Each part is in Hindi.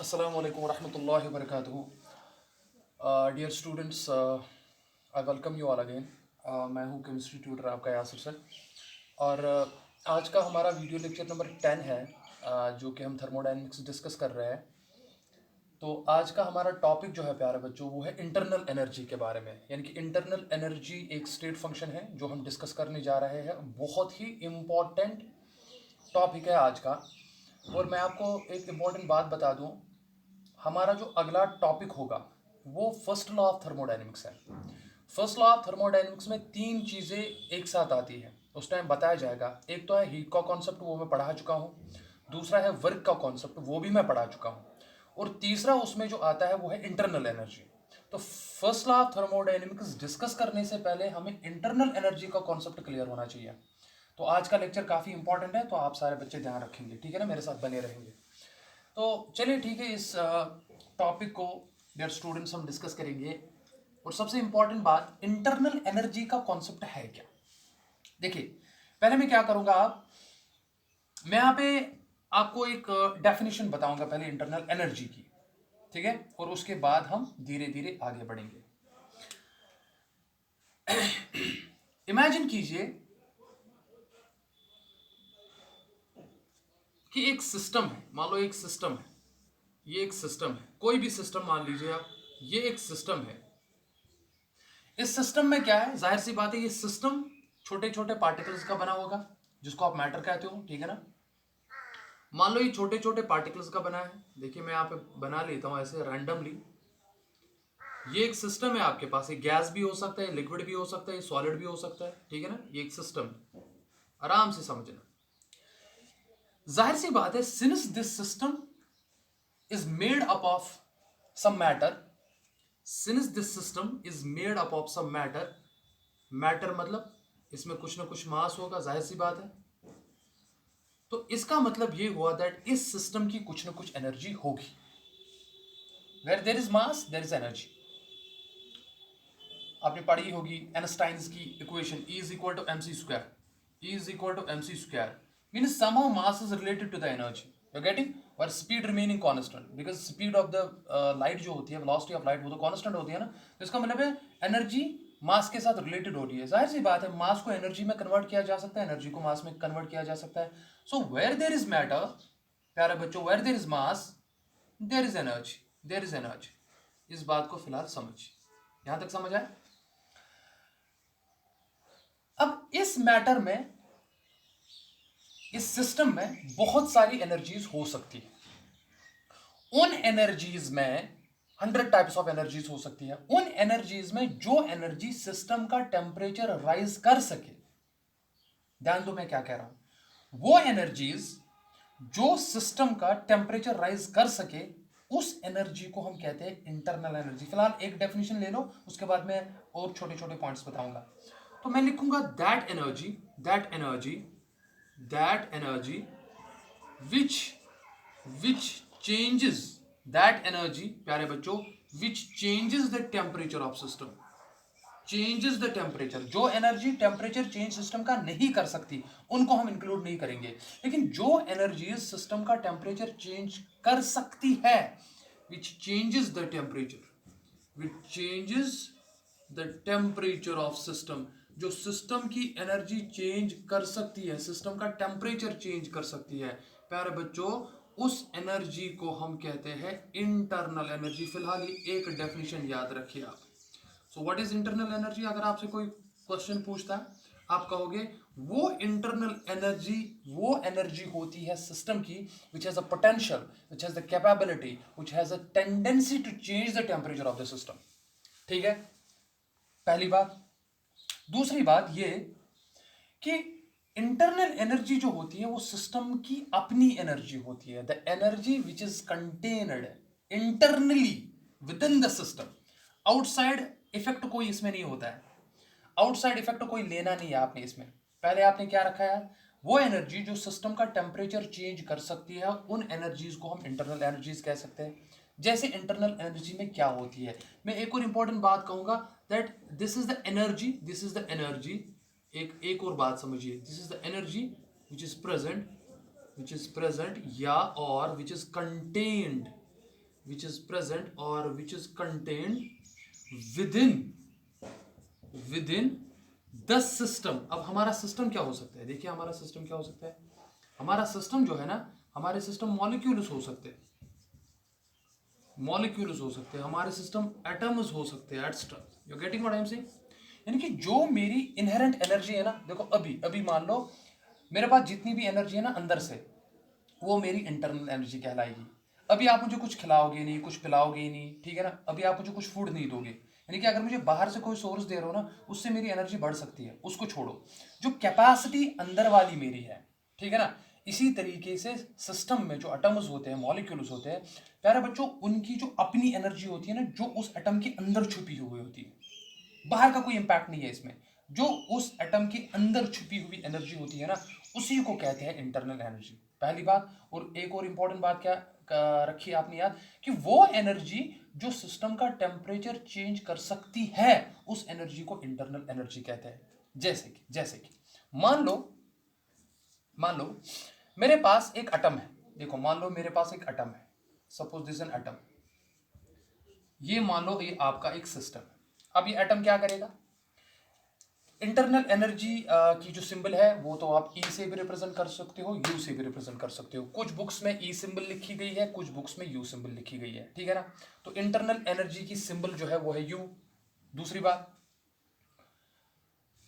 Assalamu alaikum wa rahmatullahi wa barakatuhu. Dear students, I welcome you all again. मैं हूँ केमिस्ट्री ट्यूटर आपका यासिर सर और आज का हमारा वीडियो लेक्चर नंबर 10 है जो कि हम थर्मोडायनेमिक्स डिस्कस कर रहे हैं। तो आज का हमारा टॉपिक जो है प्यारे बच्चों वो है इंटरनल एनर्जी के बारे में, यानी कि इंटरनल एनर्जी एक स्टेट फंक्शन है जो हम डिस्कस करने जा रहे हैं। बहुत ही इम्पॉर्टेंट टॉपिक है आज का। और मैं आपको एक इम्पॉर्टेंट बात बता दूं, हमारा जो अगला टॉपिक होगा वो फर्स्ट लॉ ऑफ थर्मोडायनेमिक्स है। फर्स्ट लॉ ऑफ थर्मोडायनेमिक्स में तीन चीज़ें एक साथ आती है, उस टाइम बताया जाएगा। एक तो है हीट का कॉन्सेप्ट, वो मैं पढ़ा चुका हूँ। दूसरा है वर्क का कॉन्सेप्ट, वो भी मैं पढ़ा चुका हूँ। और तीसरा उसमें जो आता है वो है इंटरनल एनर्जी। तो first law of thermodynamics discuss करने से पहले हमें इंटरनल एनर्जी का कॉन्सेप्ट क्लियर होना चाहिए। तो आज का लेक्चर काफ़ी इंपॉर्टेंट है, तो आप सारे बच्चे ध्यान रखेंगे, ठीक है ना, मेरे साथ बने रहेंगे। तो चलिए ठीक है, इस टॉपिक को डियर स्टूडेंट्स हम डिस्कस करेंगे। और सबसे इंपॉर्टेंट बात, इंटरनल एनर्जी का कॉन्सेप्ट है क्या। देखिए, पहले मैं क्या करूंगा, मैं यहाँ पे आपको एक डेफिनेशन बताऊंगा पहले इंटरनल एनर्जी की, ठीक है, और उसके बाद हम धीरे धीरे आगे बढ़ेंगे। इमेजिन कीजिए कि एक सिस्टम है, मान लो एक सिस्टम है, ये एक सिस्टम है, कोई भी सिस्टम मान लीजिए आप, ये एक सिस्टम है। इस सिस्टम में क्या है, जाहिर सी बात है ये सिस्टम छोटे छोटे पार्टिकल्स का बना होगा, जिसको आप मैटर कहते हो, ठीक है ना। मान लो ये छोटे छोटे पार्टिकल्स का बना है। देखिए मैं यहाँ पे बना लेता हूं ऐसे रैंडमली। ये एक सिस्टम है आपके पास, ये गैस भी हो सकता है, लिक्विड भी हो सकता है, सॉलिड भी हो सकता है, ठीक है ना। ये एक सिस्टम है, आराम से समझना। जाहिर सी बात है, since this system is made up of some matter, since this system is made up of some matter, matter मतलब इसमें कुछ ना कुछ मास होगा, जाहिर सी बात है। तो इसका मतलब ये हुआ दैट इस सिस्टम की कुछ ना कुछ एनर्जी होगी। Where there is mass there is energy. आपने पढ़ी होगी आइंस्टाइन्स की equation, E is equal to mc square, E is equal to mc square means somehow mass is related to the energy, you're getting, और speed remaining constant because speed of the light जो होती है, velocity of light, वो तो constant होती है ना। तो इसका मतलब है एनर्जी मास के साथ रिलेटेड होती है। जाहिर सी बात है, मास को एनर्जी में कन्वर्ट किया जा सकता है, एनर्जी को मास में कन्वर्ट किया जा सकता है। So where there is matter, प्यारे बच्चों, where there is mass there is energy, there is energy. इस बात को फिलहाल समझिए, यहां तक समझ आए। अब इस मैटर में, इस सिस्टम में बहुत सारी एनर्जीज हो सकती है। उन एनर्जीज में 100 टाइप्स ऑफ एनर्जीज हो सकती है। उन एनर्जीज में जो एनर्जी सिस्टम का टेम्परेचर राइज कर सके, ध्यान दो मैं क्या कह रहा हूं, वो एनर्जीज जो सिस्टम का टेम्परेचर राइज कर सके, उस एनर्जी को हम कहते हैं इंटरनल एनर्जी। फिलहाल एक डेफिनेशन ले लो, उसके बाद मैं और छोटे छोटे पॉइंट्स बताऊंगा। तो मैं लिखूंगा that energy, that energy, that energy which changes, that energy प्यारे बच्चों, which changes the temperature of system, changes the temperature। जो एनर्जी टेम्परेचर चेंज सिस्टम का नहीं कर सकती उनको हम इंक्लूड नहीं करेंगे, लेकिन जो एनर्जी सिस्टम का टेम्परेचर चेंज कर सकती है, which changes the temperature, which changes the temperature of system, जो सिस्टम की एनर्जी चेंज कर सकती है, सिस्टम का टेम्परेचर चेंज कर सकती है, प्यारे बच्चों, उस एनर्जी को हम कहते हैं इंटरनल एनर्जी। फिलहाल ये एक डेफिनेशन याद रखिए आप। So what is internal energy. अगर आपसे कोई क्वेश्चन पूछता है, आप कहोगे वो इंटरनल एनर्जी वो एनर्जी होती है सिस्टम की which has a potential, which has the capability, which has a tendency to change the temperature of the system. ठीक है, पहली बात। दूसरी बात ये कि इंटरनल एनर्जी जो होती है वो सिस्टम की अपनी एनर्जी होती है, the energy which is contained internally with in the system. Outside effect कोई इसमें नहीं होता है, आउटसाइड इफेक्ट कोई लेना नहीं है आपने इसमें। पहले आपने क्या रखा है, वो एनर्जी जो सिस्टम का टेम्परेचर चेंज कर सकती है, उन एनर्जीज को हम इंटरनल एनर्जीज कह सकते हैं। जैसे इंटरनल एनर्जी में क्या होती है, मैं एक और इंपॉर्टेंट बात कहूंगा that this is the energy, this is the energy, एक और बात समझिए, this is the energy which is present, which is present या और which is contained which is present or which is contained within the system. अब हमारा सिस्टम क्या हो सकता है, देखिए हमारा सिस्टम क्या हो सकता है। हमारा सिस्टम जो है ना, हमारे सिस्टम मॉलिक्यूल्स हो सकते हैं, मॉलिक्यूल्स हो सकते हैं, हमारे सिस्टम एटम्स हो सकते हैं, एटस्ट्रा। You getting what I am saying? यानी कि जो मेरी इनहेरेंट एनर्जी है ना, देखो अभी अभी मान लो मेरे पास जितनी भी एनर्जी है ना अंदर से, वो मेरी इंटरनल एनर्जी कहलाएगी। अभी आप मुझे कुछ खिलाओगे नहीं, कुछ पिलाओगे नहीं, ठीक है ना, अभी आप मुझे कुछ फूड नहीं दोगे, यानी कि अगर मुझे बाहर से कोई सोर्स दे रहे हो ना, उससे मेरी एनर्जी बढ़ सकती है, उसको छोड़ो। जो कैपेसिटी अंदर वाली मेरी है, ठीक है ना, इसी तरीके से सिस्टम में जो एटम्स होते हैं, मॉलिक्यूल्स होते हैं प्यारे बच्चों, उनकी जो अपनी एनर्जी होती है ना, जो उस एटम के अंदर छुपी हुई होती है, बाहर का कोई इंपैक्ट नहीं है इसमें। जो उस एटम के अंदर छुपी हुई एनर्जी होती है ना, उसी को कहते हैं इंटरनल एनर्जी, पहली बात। और एक और इंपॉर्टेंट बात क्या रखी आपने याद, कि वो एनर्जी जो सिस्टम का टेम्परेचर चेंज कर सकती है, उस एनर्जी को इंटरनल एनर्जी कहते हैं। जैसे कि मान लो मेरे पास एक एटम है, देखो मान लो मेरे पास एक एटम है, सपोज दिस एन एटम, ये मान लो ये आपका एक सिस्टम है। अब ये एटम क्या करेगा, इंटरनल एनर्जी की जो सिंबल है वो तो आप ई से भी रिप्रेजेंट कर सकते हो, यू से भी रिप्रेजेंट कर सकते हो। कुछ बुक्स में ई सिंबल लिखी गई है, कुछ बुक्स में यू सिंबल लिखी गई है, ठीक है ना। तो इंटरनल एनर्जी की सिंबल जो है वो है यू। दूसरी बात,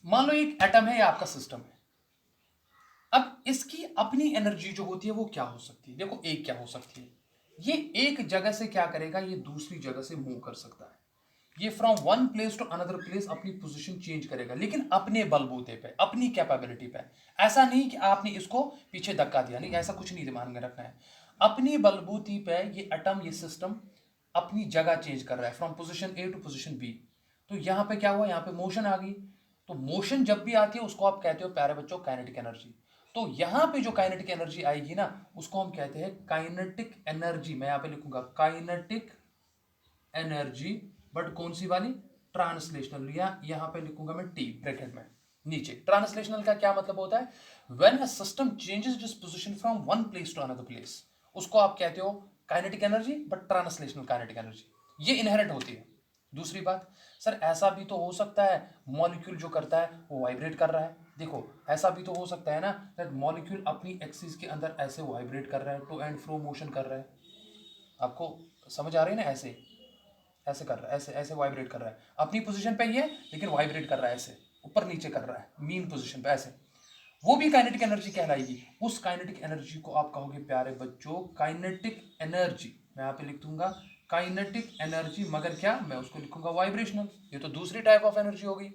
मान लो एक एटम है, ये आपका सिस्टम है। अब इसकी अपनी एनर्जी जो होती है वो क्या हो सकती है, देखो एक क्या हो सकती है, ये एक जगह से क्या करेगा, ये दूसरी जगह से मूव कर सकता है, ये from one place to another place अपनी पोजीशन चेंज करेगा, लेकिन अपने बलबूते पे, अपनी कैपेबिलिटी पे। ऐसा नहीं कि आपने इसको पीछे धक्का दिया, नहीं, ऐसा कुछ नहीं दिमाग में रखना है। अपनी बलबूती पे ये एटम, ये सिस्टम अपनी जगह चेंज कर रहा है, from position A to position B. तो यहां पे क्या हुआ, यहां पे मोशन आ गई। तो मोशन जब भी आती है उसको आप कहते हो प्यारे बच्चों काइनेटिक एनर्जी। तो यहां पे जो काइनेटिक एनर्जी आएगी ना, उसको हम कहते हैं काइनेटिक एनर्जी। मैं यहां पे लिखूंगा काइनेटिक एनर्जी, बट कौन सी वाली, ट्रांसलेशनल, या यहां पे लिखूंगा मैं टी ब्रैकेट में नीचे। ट्रांसलेशनल का क्या मतलब होता है, when a system changes its position from one place to another place, उसको आप कहते हो kinetic energy, but translational kinetic energy, ये इनहेरेंट होती है। दूसरी बात, सर ऐसा भी तो हो सकता है मॉलिक्यूल जो करता है वो वाइब्रेट कर रहा है। देखो ऐसा भी तो हो सकता है ना, दैट मॉलिक्यूल अपनी एक्सिस के अंदर ऐसे वाइब्रेट कर रहा है, टू एंड फ्रो मोशन कर रहा है। आपको समझ आ रही है ना, ऐसे ऐसे कर रहा है, ऐसे ऐसे वाइब्रेट कर रहा है, अपनी पोजीशन पे ही है लेकिन वाइब्रेट कर रहा है, ऐसे ऊपर नीचे कर रहा है, मीन पोजीशन पे ऐसे, वो भी काइनेटिक एनर्जी कहलाएगी। उस काइनेटिक एनर्जी को आप कहोगे प्यारे बच्चों काइनेटिक एनर्जी। मैं यहाँ पे लिख दूंगा काइनेटिक एनर्जी, मगर क्या, मैं उसको लिखूंगा वाइब्रेशनल। ये तो दूसरी टाइप ऑफ एनर्जी होगी।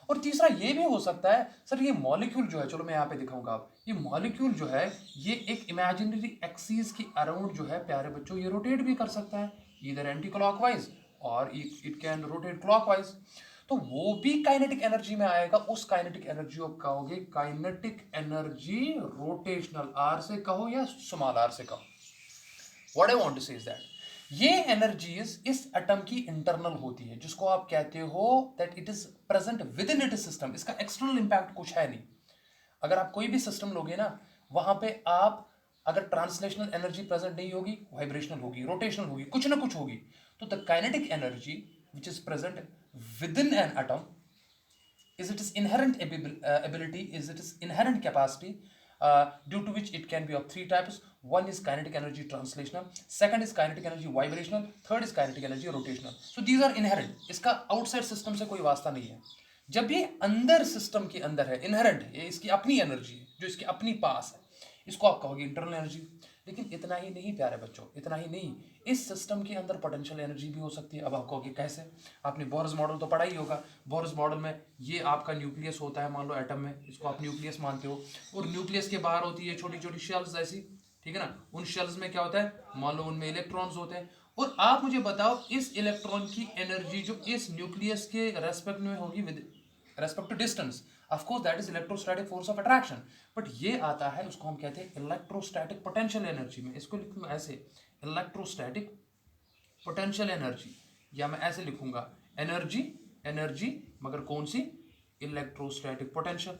और तीसरा ये भी हो सकता है, सर ये मॉलिक्यूल जो है, चलो मैं यहाँ पे दिखाऊंगा आप, ये मॉलिक्यूल जो है ये एक इमेजिनरी एक्सिस के अराउंड जो है प्यारे बच्चों ये रोटेट भी कर सकता है, इधर एंटी क्लॉकवाइज और इट कैन रोटेट क्लॉकवाइज। तो वो भी काइनेटिक एनर्जी में आएगा। उस काइनेटिक एनर्जी को कहोगे काइनेटिक एनर्जी रोटेशनल, आर से कहो या स्मॉल आर से कहो, व्हाट आई वांट टू से इज दैट ये एनर्जीज इस एटम की इंटरनल होती है, जिसको आप कहते हो that it is present with in it system. इसका एक्सटर्नल इंपैक्ट कुछ है नहीं। अगर आप कोई भी सिस्टम लोगे ना, वहां पे आप अगर ट्रांसलेशनल एनर्जी प्रेजेंट नहीं होगी, वाइब्रेशनल होगी, रोटेशनल होगी, कुछ ना कुछ होगी। तो the kinetic energy which is present with in an atom is its inherent ability, is its inherent capacity, due to which it can be of three types. One is kinetic energy translational, second is kinetic energy vibrational, third is kinetic energy rotational. So these are inherent, इसका outside system से कोई वास्ता नहीं है। जब ये अंदर सिस्टम के अंदर है, इनहेरेंट है, ये इसकी अपनी एनर्जी है जो इसके अपनी पास है, इसको आप कहोगे इंटरनल एनर्जी। लेकिन इतना ही नहीं प्यारे बच्चों, इतना ही नहीं, इस सिस्टम के अंदर पोटेंशियल एनर्जी भी हो सकती है। अब आप कहोगे कैसे, आपने बोर्स मॉडल तो पढ़ा ही होगा। बोर्स मॉडल में ये आपका न्यूक्लियस होता है, मान लो एटम में, इसको आप न्यूक्लियस मानते हो, और न्यूक्लियस के बाहर होती है छोटी छोटी शेल्स ऐसी, ठीक है ना। उन शेल्स में क्या होता है, मान लो उनमें इलेक्ट्रॉन्स होते हैं। और आप मुझे बताओ इस इलेक्ट्रॉन की एनर्जी जो इस न्यूक्लियस के रेस्पेक्ट में होगी with respect to distance, of course that is electrostatic force of attraction, but ये आता है, उसको हम कहते हैं इलेक्ट्रोस्टैटिक पोटेंशियल एनर्जी में। इसको लिखूंगा ऐसे, इलेक्ट्रोस्टैटिक पोटेंशियल एनर्जी, या मैं ऐसे लिखूंगा एनर्जी, एनर्जी मगर कौन सी, इलेक्ट्रोस्टैटिक पोटेंशियल।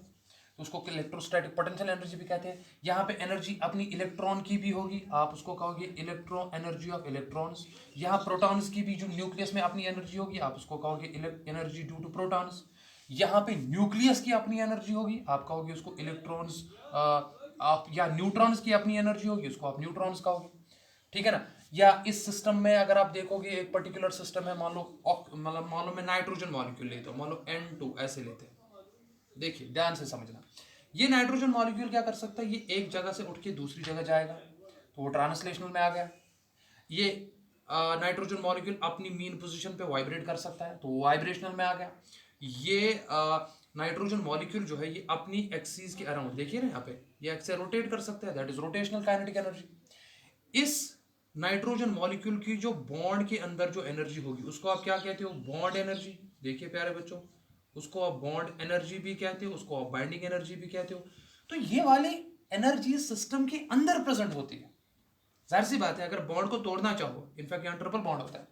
तो उसको इलेक्ट्रोस्टैटिक पोटेंशियल एनर्जी भी कहते हैं। यहाँ पे एनर्जी अपनी इलेक्ट्रॉन की भी होगी, आप उसको कहोगे इलेक्ट्रो एनर्जी ऑफ इलेक्ट्रॉन्स। यहाँ प्रोटॉन्स की भी जो न्यूक्लियस में अपनी एनर्जी होगी, आप उसको कहोगे एनर्जी ड्यू टू प्रोटॉन्स। यहाँ पे न्यूक्लियस की अपनी एनर्जी होगी, आप कहोगे उसको इलेक्ट्रॉन्स, आप या न्यूट्रॉन्स की अपनी एनर्जी होगी, उसको आप न्यूट्रॉन्स कहोगे, ठीक है ना। या इस सिस्टम में अगर आप देखोगे एक पर्टिकुलर सिस्टम है, मान लो मतलब मान लो मैं नाइट्रोजन मॉलिक्यूल लेता हूँ, मान लो N2 ऐसे लेते हैं। देखिए ध्यान से समझना, ये नाइट्रोजन मॉलिक्यूल क्या कर सकता है, ये एक जगह से उठ के दूसरी जगह जाएगा, तो वो ट्रांसलेशनल में आ गया। ये नाइट्रोजन मॉलिक्यूल अपनी मीन पोजीशन पे वाइब्रेट कर सकता है, तो वो वाइब्रेशनल में आ गया। ये नाइट्रोजन मॉलिक्यूल जो है ये अपनी एक्सिस के अराउंड, देखिए ना यहाँ पे, ये एक्स से रोटेट कर सकता है, that is rotational kinetic energy. इस नाइट्रोजन मॉलिक्यूल की जो बॉन्ड के अंदर जो एनर्जी होगी उसको आप क्या कहते हो, बॉन्ड एनर्जी। देखिए प्यारे बच्चों, उसको आप बॉन्ड एनर्जी भी कहते हो, उसको आप बाइंडिंग एनर्जी भी कहते हो। तो ये वाली एनर्जी सिस्टम के अंदर प्रेजेंट होती है। जाहिर सी बात है, अगर बॉन्ड को तोड़ना चाहो, इनफैक्ट यहाँ ट्रिपल बॉन्ड होता है,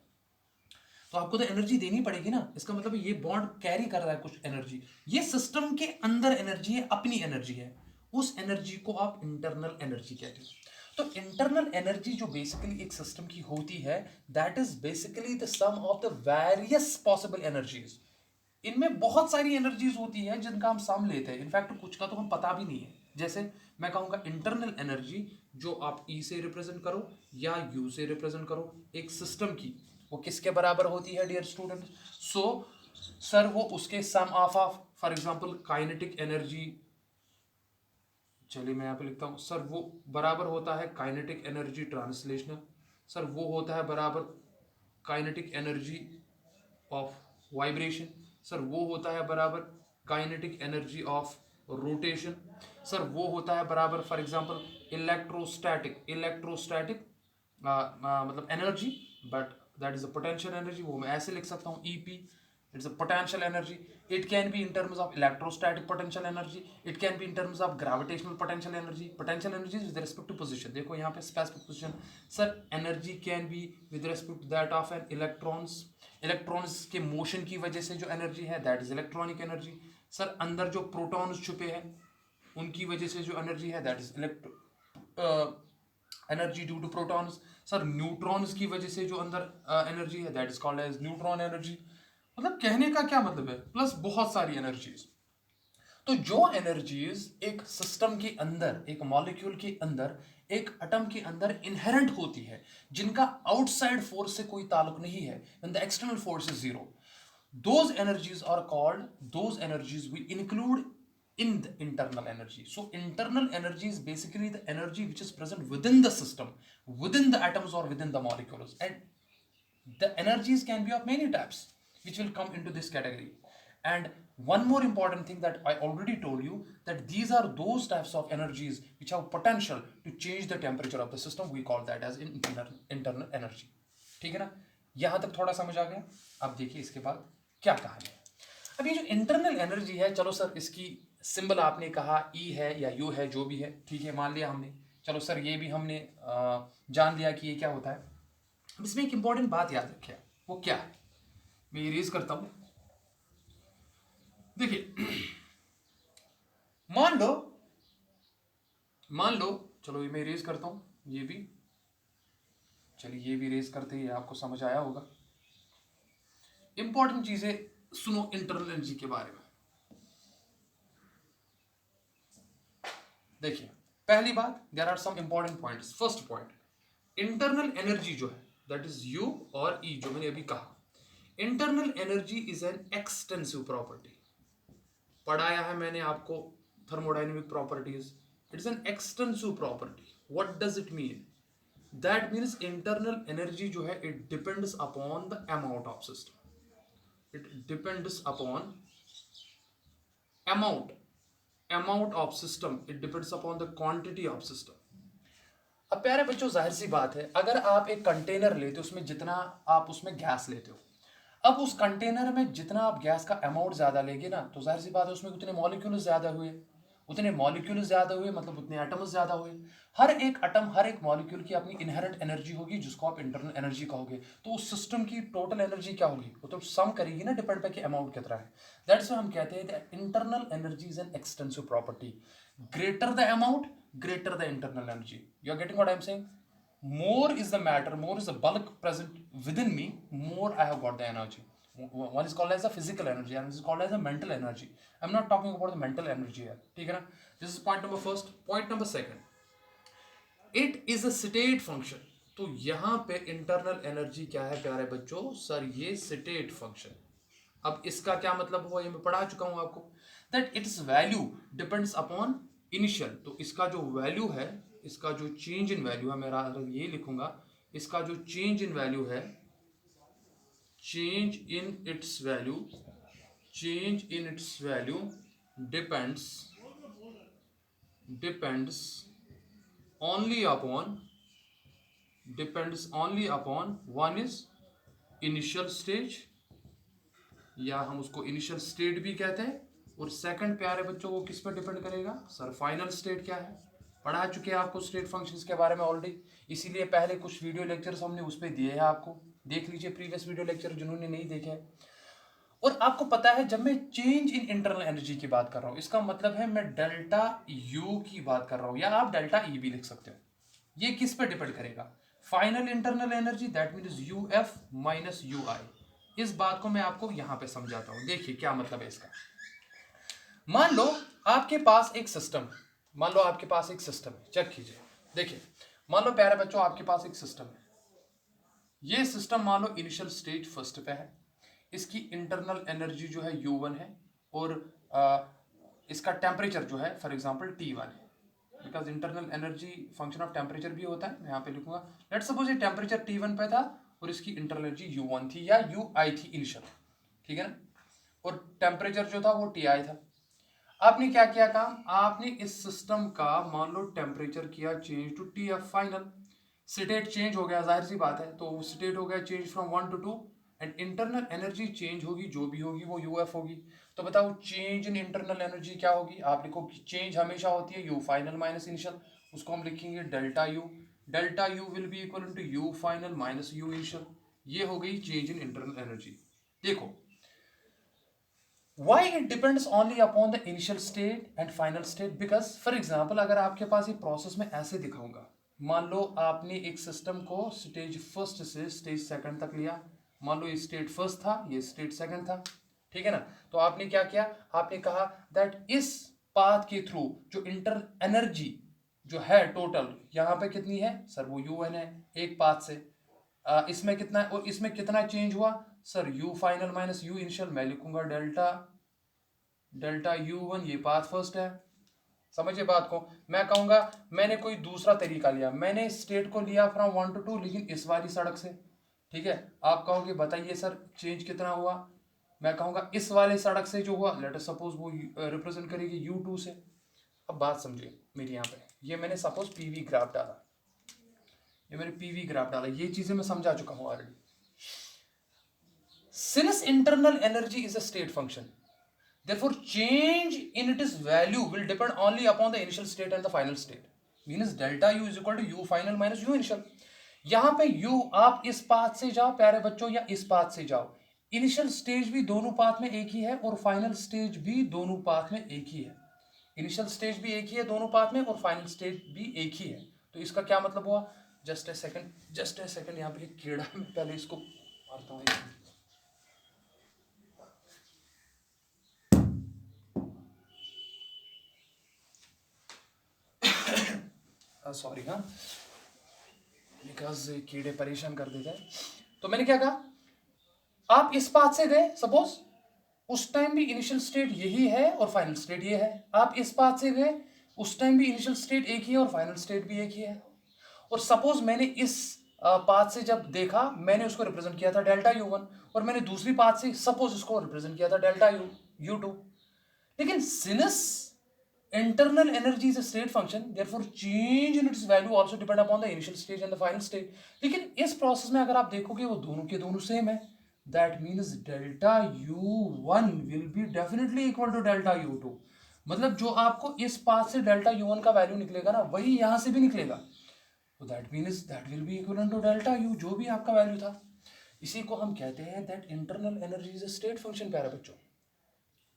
तो आपको तो एनर्जी देनी पड़ेगी ना। इसका मतलब ये बॉन्ड कैरी कर रहा है कुछ एनर्जी, ये सिस्टम के अंदर एनर्जी है, अपनी एनर्जी है, उस एनर्जी को आप इंटरनल एनर्जी कहते हो। तो इंटरनल एनर्जी जो बेसिकली एक सिस्टम की होती है, that is basically the sum of the various possible energies. इनमें बहुत सारी एनर्जीज होती है जिनका हम सम लेते हैं, इनफैक्ट कुछ का तो हम पता भी नहीं है। जैसे मैं कहूंगा इंटरनल एनर्जी, जो आप ई से रिप्रेजेंट करो या यू से रिप्रेजेंट करो एक सिस्टम की, वो किसके बराबर होती है डियर स्टूडेंट। सो सर वो उसके sum of for example kinetic energy, चलिए मैं यहाँ पे लिखता हूँ, सर वो बराबर होता है काइनेटिक एनर्जी ट्रांसलेशनल, सर वो होता है बराबर kinetic energy of vibration, sir वो होता है बराबर kinetic energy of rotation, sir वो होता है बराबर फॉर एग्जांपल इलेक्ट्रोस्टैटिक मतलब energy, but that is a potential energy, वो मैं ऐसे लिख सकता हूँ EP, it's a potential energy. It can be in terms of electrostatic potential energy, it can be in terms of gravitational potential energy. Potential energy is with respect to position, देखो यहाँ पे specific position। sir energy can be with respect to that of an electrons के motion की वजह से जो energy है that is electronic energy। sir अंदर जो protons छुपे हैं उनकी वजह से जो energy है that is energy due to protons। Sir neutrons की वजह से जो अंदर एनर्जी है that is called as neutron energy. मतलब कहने का क्या मतलब है, प्लस बहुत सारी एनर्जीज। तो जो एनर्जीज एक सिस्टम के अंदर, एक मॉलिक्यूल के अंदर, एक एटम के अंदर इनहेरेंट होती है, जिनका आउटसाइड फोर्स से कोई ताल्लुक नहीं है, when the external force is zero, those energies are called, those energies we include in the internal energy. So internal energy is basically the energy which is present within the system, within the atoms or within the molecules, and the energies can be of many types which will come into this category. And one more important thing that I already told you, that these are those types of energies which have potential to change the temperature of the system, we call that as internal energy। ठीक है ना, यहां तक थोड़ा समझ आ गया। अब देखिए इसके बाद क्या कहानी है। अब ये जो इंटरनल एनर्जी है, चलो सर इसकी सिंबल आपने कहा E है या U है, जो भी है ठीक है, मान लिया हमने। चलो सर ये भी हमने जान लिया कि ये क्या होता है। अब इसमें एक इंपॉर्टेंट बात याद रखिए, वो क्या है, मैं इरेज करता हूं। देखिए मान लो चलो ये मैं इरेज करता हूं, ये भी, चलिए ये भी इरेज करते हैं, आपको समझ आया होगा। इंपॉर्टेंट चीजें सुनो इंटरनल एनर्जी के बारे में। देखिए पहली बात, there are some important points. First point, internal energy जो है दैट इज U और E, जो मैंने अभी कहा, internal energy is an extensive property. पढ़ाया है मैंने आपको thermodynamic properties, it is an extensive property. What does it mean, that means internal energy जो है it depends upon the amount of system, it depends upon amount of system, it depends upon the quantity of system। अब प्यारे बच्चों जाहिर सी बात है, अगर आप एक कंटेनर लेते हो, उसमें जितना आप उसमें गैस लेते हो, अब उस कंटेनर में जितना आप गैस का अमाउंट ज्यादा लेंगे ना, तो जाहिर सी बात है उसमें उतने मॉलिक्यूल ज्यादा हुए। उतने मॉलिक्यूल ज्यादा हुए मतलब उतने एटम्स ज्यादा हुए। हर एक एटम, हर एक मॉलिक्यूल की अपनी इनहेरेंट एनर्जी होगी जिसको आप इंटरनल एनर्जी कहोगे। तो उस सिस्टम की टोटल एनर्जी क्या होगी, वो तो सम करेगी ना, डिपेंड पे कि अमाउंट कितना है। दैट्स व्हाई हम कहते हैं that internal energy is an extensive property. Greater the amount, greater the internal energy. You are getting what I am saying? More is the matter, more is the bulk present within me, more I have got the energy. One is called as the physical energy and this is called as the mental energy. I'm not talking about the mental energy here. ठीक है ना? This is point number first. Point number second. It is a state function. तो यहाँ पे इंटरनल एनर्जी क्या है प्यारे बच्चों? सर ये स्टेट फंक्शन। अब इसका क्या मतलब हुआ, ये मैं पढ़ा चुका हूं आपको, that it's value depends upon initial. तो इसका जो वैल्यू है, इसका जो चेंज इन वैल्यू है, मेरा ये लिखूंगा, इसका जो चेंज इन वैल्यू है, change in its value, change in its value depends only upon one is initial stage, या हम उसको इनिशियल स्टेट भी कहते हैं, और सेकंड प्यारे बच्चों वो किस पर डिपेंड करेगा, सर फाइनल स्टेट क्या है। पढ़ा चुके हैं आपको स्टेट फंक्शंस के बारे में ऑलरेडी, इसीलिए पहले कुछ वीडियो लेक्चर्स हमने उस पर दिए हैं, आपको देख लीजिए प्रीवियस वीडियो लेक्चर जिन्होंने नहीं देखे हैं। और आपको पता है जब मैं चेंज इन इंटरनल एनर्जी की बात कर रहा हूं, इसका मतलब है मैं डेल्टा यू की बात कर रहा हूं, या आप डेल्टा ई भी लिख सकते हो। ये किस पर डिपेंड करेगा, final internal energy, that means U F minus U I. इस बात को मैं आपको यहां पे समझाता हूं, देखिए क्या मतलब है इसका। मान लो आपके पास एक सिस्टम, मान लो आपके पास एक सिस्टम है, चेक कीजिए, देखिए मान लो प्यारे बच्चों आपके पास एक सिस्टम है, ये सिस्टम मान लो इनिशियल स्टेज फर्स्ट पे है, इसकी इंटरनल एनर्जी जो है U1 है, और इसका टेम्परेचर जो है फॉर एग्जांपल T1 है, because internal energy function of temperature भी होता है, मैं यहाँ पे लिखूंगा, लेट्स सपोज ये टेम्परेचर T1 पे था और इसकी इंटरनल एनर्जी U1 थी या UI थी इनिशियल, ठीक है ना, और टेम्परेचर जो था वो TI था। आपने क्या किया काम, आपने इस सिस्टम का मान लो टेम्परेचर किया change to TF final, state change हो गया, जाहिर सी बात है, तो स्टेट हो गया change from 1 to 2, and internal energy change होगी, जो भी होगी वो UF होगी। तो बताओ चेंज इन इंटरनल एनर्जी क्या होगी, आप लिखो कि चेंज हमेशा होती है U फाइनल माइनस इनिशियल, उसको हम लिखेंगे delta U, delta U will be equal to U final minus U initial. ये हो गई चेंज इन इंटरनल एनर्जी। देखो why it depends only upon the initial state and final state, because for example अगर आपके पास ये प्रोसेस में ऐसे दिखाऊंगा, मान लो आपने एक सिस्टम को स्टेज फर्स्ट से स्टेज सेकंड तक लिया, मान लो ये स्टेट फर्स्ट था, ये स्टेट सेकंड था, ठीक है ना, तो आपने क्या किया, आपने कहा दैट इस पाथ के थ्रू जो इंटर एनर्जी जो है टोटल यहाँ पे कितनी है, सर वो UN है एक पाथ से, इसमें कितना है और इसमें कितना चेंज हुआ, sir U final minus U initial, मैं लिखूंगा डेल्टा U1, ये पाथ फर्स्ट है। समझिए बात को, मैं कहूंगा मैंने कोई दूसरा तरीका लिया, मैंने स्टेट को लिया फ्रॉम 1 to 2 लेकिन इस वाली सड़क से, ठीक है, आप कहोगे बताइए सर चेंज कितना हुआ, मैं कहूंगा इस वाले सड़क से जो हुआ, लेट अस सपोज वो रिप्रेजेंट करेगी U2 से। अब बात समझिए मेरी यहाँ पे, ये मैंने सपोज PV ग्राफ डाला, ये मैंने PV ग्राफ डाला, ये चीजें मैं समझा चुका हूं already. Since internal energy is a state function, therefore change in its value will depend only upon the initial state and the final state. Means delta U is equal to U final minus U initial. यहाँ पे U आप इस पाथ से जाओ प्यारे बच्चों या इस पाथ से जाओ, इनिशियल स्टेज भी दोनों पाथ में एक ही है और फाइनल स्टेज भी दोनों पाथ में एक ही है। इनिशियल स्टेज भी एक ही है दोनों पाथ में और फाइनल स्टेज भी एक ही है। तो इसका क्या मतलब हुआ, जस्ट ए सेकंड, यहाँ पे कीड़ा, मैं पहले इसको मारता हूँ। सॉरी हाँ, बिकॉज कीड़े परेशान कर देते हैं। तो मैंने क्या कहा, आप इस पाथ से गए सपोज, उस टाइम भी इनिशियल स्टेट यही है और फाइनल स्टेट ये है, आप इस पाथ से गए, उस टाइम भी इनिशियल स्टेट एक ही है और फाइनल स्टेट भी एक ही है। और सपोज मैंने इस पाथ से जब देखा, मैंने उसको रिप्रेजेंट किया था डेल्टा U1, और मैंने दूसरी पाथ से सपोज उसको रिप्रेजेंट किया था डेल्टा U2। लेकिन since internal energy is a state function, therefore change in its value also depend upon the initial stage and the final stage। लेकिन इस प्रोसेस में अगर आप देखोगे वो दोनों के दोनों सेम है, that means delta U1 will be definitely equal to delta U2। मतलब जो आपको इस पाथ से डेल्टा U1 का वैल्यू निकलेगा ना, वही यहां से भी निकलेगा, तो that means that will be equivalent to delta U, जो भी आपका वैल्यू था। इसी को हम कहते हैं that internal energy is a state function. प्यारे बच्चों,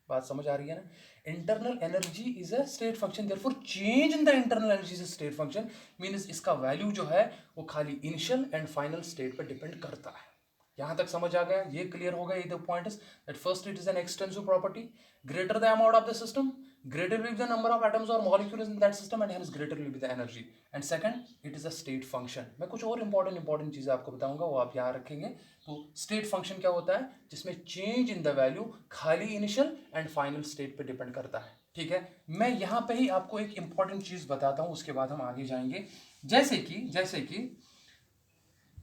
बात समझ आ रही है ना? Internal energy is a state function, therefore change in the internal energy is a state function, means इसका वैल्यू जो है वो खाली इनिशियल एंड फाइनल स्टेट पर डिपेंड करता है। यहां तक समझ आ गया? ये क्लियर हो गया? ये the point is that first it is an extensive property, greater the amount of the system, greater will be the number of atoms or molecules in that system, and hence greater will be the energy. And second, it is a state function. मैं कुछ और इंपॉर्टेंट चीजें आपको बताऊंगा, वो आप यहाँ रखेंगे। तो स्टेट फंक्शन क्या होता है? जिसमें चेंज इन द वैल्यू खाली इनिशियल एंड फाइनल स्टेट पे डिपेंड करता है। ठीक है, मैं यहाँ पे ही आपको एक इंपॉर्टेंट चीज बताता हूँ, उसके बाद हम आगे जाएंगे। जैसे कि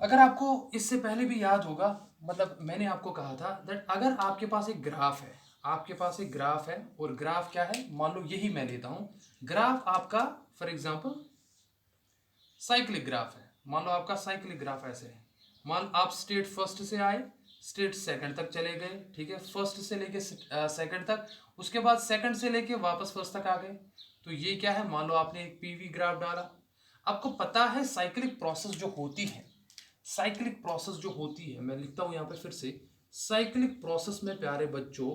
अगर आपको इससे पहले भी याद होगा, मतलब मैंने आपको कहा था दैट अगर आपके पास एक ग्राफ है, आपके पास एक ग्राफ है, और ग्राफ क्या है, मान लो यही मैं लेता हूं ग्राफ आपका, फॉर एग्जांपल साइक्लिक ग्राफ है। मान लो आपका साइक्लिक ग्राफ ऐसे है, मान आप स्टेट फर्स्ट से आए, स्टेट सेकंड तक चले गए, ठीक है, फर्स्ट से लेके सेकंड तक, उसके बाद सेकंड से लेके वापस फर्स्ट तक आ गए। तो ये क्या है? मान लो आपने एक पीवी ग्राफ डाला। आपको पता है साइक्लिक प्रोसेस जो होती है, साइक्लिक प्रोसेस जो होती है, मैं लिखता हूं यहां पे फिर से, साइक्लिक प्रोसेस में प्यारे बच्चों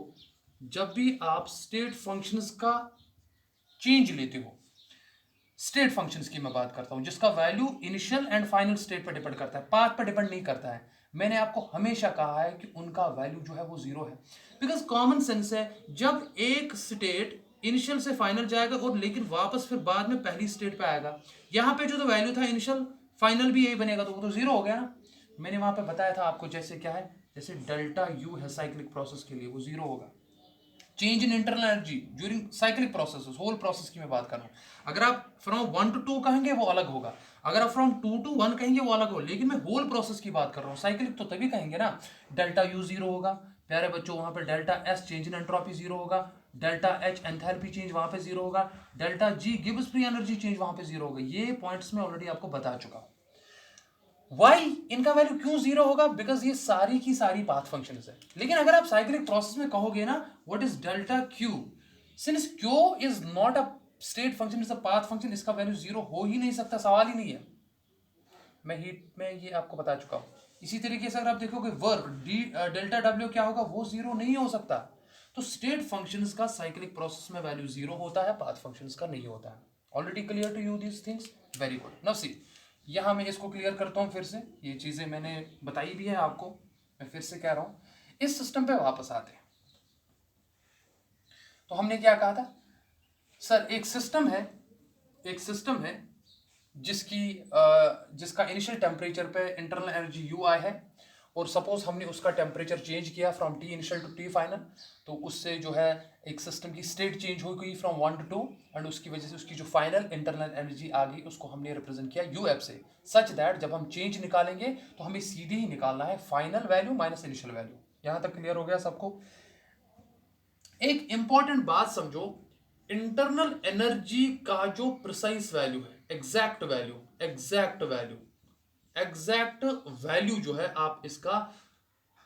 जब भी आप स्टेट फंक्शंस का चेंज लेते हो, स्टेट फंक्शंस की मैं बात करता हूं जिसका value initial and final state पर डिपेंड करता है, पाथ पर डिपेंड नहीं करता है। मैंने आपको हमेशा कहा है कि उनका वैल्यू जो है वो जीरो है, बिकॉज कॉमन सेंस है, जब एक स्टेट इनिशियल से फाइनल जाएगा और लेकिन वापस फिर बाद में पहली स्टेट पे आएगा, यहां पे जो तो वैल्यू था इनिशियल फाइनल भी यही बनेगा, तो वो तो जीरो हो गया ना। मैंने वहां पे बताया था आपको, जैसे क्या है, जैसे डेल्टा यू है साइक्लिक प्रोसेस के लिए, वो जीरो होगा। Change in internal energy during cyclic process, whole process की मैं बात कर रहा हूं। अगर आप फ्रॉम 1 to 2 कहेंगे वो अलग होगा, अगर आप फ्रॉम 2 to 1 कहेंगे वो अलग होगा, लेकिन मैं होल प्रोसेस की बात कर रहा हूं। साइक्लिक तो तभी कहेंगे ना, डेल्टा यू जीरो होगा प्यारे बच्चों, वहां पे delta S change in entropy zero होगा, डेल्टा एच एंथैल्पी चेंज वहां पे जीरो होगा, delta G Gibbs free energy change वहां पे जीरो होगा। ये पॉइंट्स में ऑलरेडी आपको बता चुका हूं। वाई इनका वैल्यू क्यों जीरो होगा? बिकॉज ये सारी की सारी पाथ फंक्शन है। लेकिन अगर आप साइक्लिक प्रोसेस में कहोगे ना, what is delta Q, since Q is not a state function, is a path function, इसका वैल्यू जीरो हो ही नहीं सकता, सवाल ही नहीं है। मैं हीट में ये आपको बता चुका हूं। इसी तरीके से अगर आप देखोगे वर्क डी डेल्टा डब्ल्यू क्या होगा, वो जीरो नहीं हो सकता। तो स्टेट फंक्शंस का साइक्लिक प्रोसेस में वैल्यू जीरो होता है, पाथ फंक्शंस का नहीं होता है। Already clear to you these things? Very good. Now see, यहां मैं इसको क्लियर करता हूं फिर से, ये चीजें मैंने बताई भी है आपको, मैं फिर से कह रहा हूं। इस सिस्टम पे वापस आते हैं। तो हमने क्या कहा था सर, एक सिस्टम है, एक सिस्टम है जिसका इनिशियल टेम्परेचर पे इंटरनल एनर्जी यू आई है, और सपोज हमने उसका टेम्परेचर चेंज किया from T initial to T final, तो उससे जो है एक सिस्टम की स्टेट चेंज हो गई फ्रॉम 1 to 2, एंड उसकी वजह से उसकी जो फाइनल इंटरनल एनर्जी आ गई उसको हमने रिप्रेजेंट किया यू एफ से, सच दैट जब हम चेंज निकालेंगे तो हमें सीधे ही निकालना है final value minus initial value. यहां तक क्लियर हो गया सबको? एक इंपॉर्टेंट बात समझो, इंटरनल एनर्जी का जो प्रिसाइज वैल्यू है, exact value, exact value, exact value जो है आप इसका,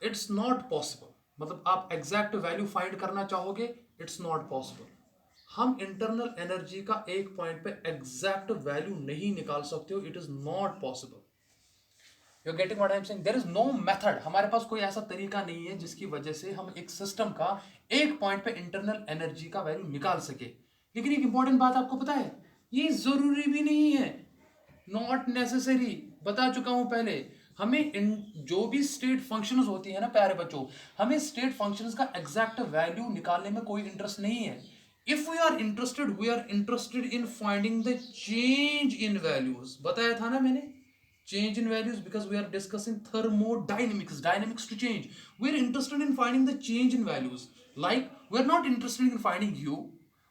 इट्स नॉट पॉसिबल। मतलब आप एग्जैक्ट वैल्यू फाइंड करना चाहोगे, इट्स नॉट पॉसिबल। हम इंटरनल एनर्जी का एक पॉइंट पे एग्जैक्ट वैल्यू नहीं निकाल सकते हो, it is not possible. You getting what I am saying? There is no method, हमारे पास कोई ऐसा तरीका नहीं है जिसकी वजह से हम एक सिस्टम का एक पॉइंट पे इंटरनल एनर्जी का वैल्यू निकाल सके। लेकिन एक इंपॉर्टेंट बात आपको पता है, ये जरूरी भी नहीं है, नॉट नेसेसरी, बता चुका हूं पहले। हमें जो भी स्टेट फंक्शंस होती है ना प्यारे बच्चों, हमें स्टेट फंक्शंस का एग्जैक्ट वैल्यू निकालने में कोई इंटरेस्ट नहीं है। If we are interested in finding the change in values, बताया था ना मैंने, change in values, because we are discussing dynamics to change. We are interested in finding the change in values. Like, we are not interested in finding u,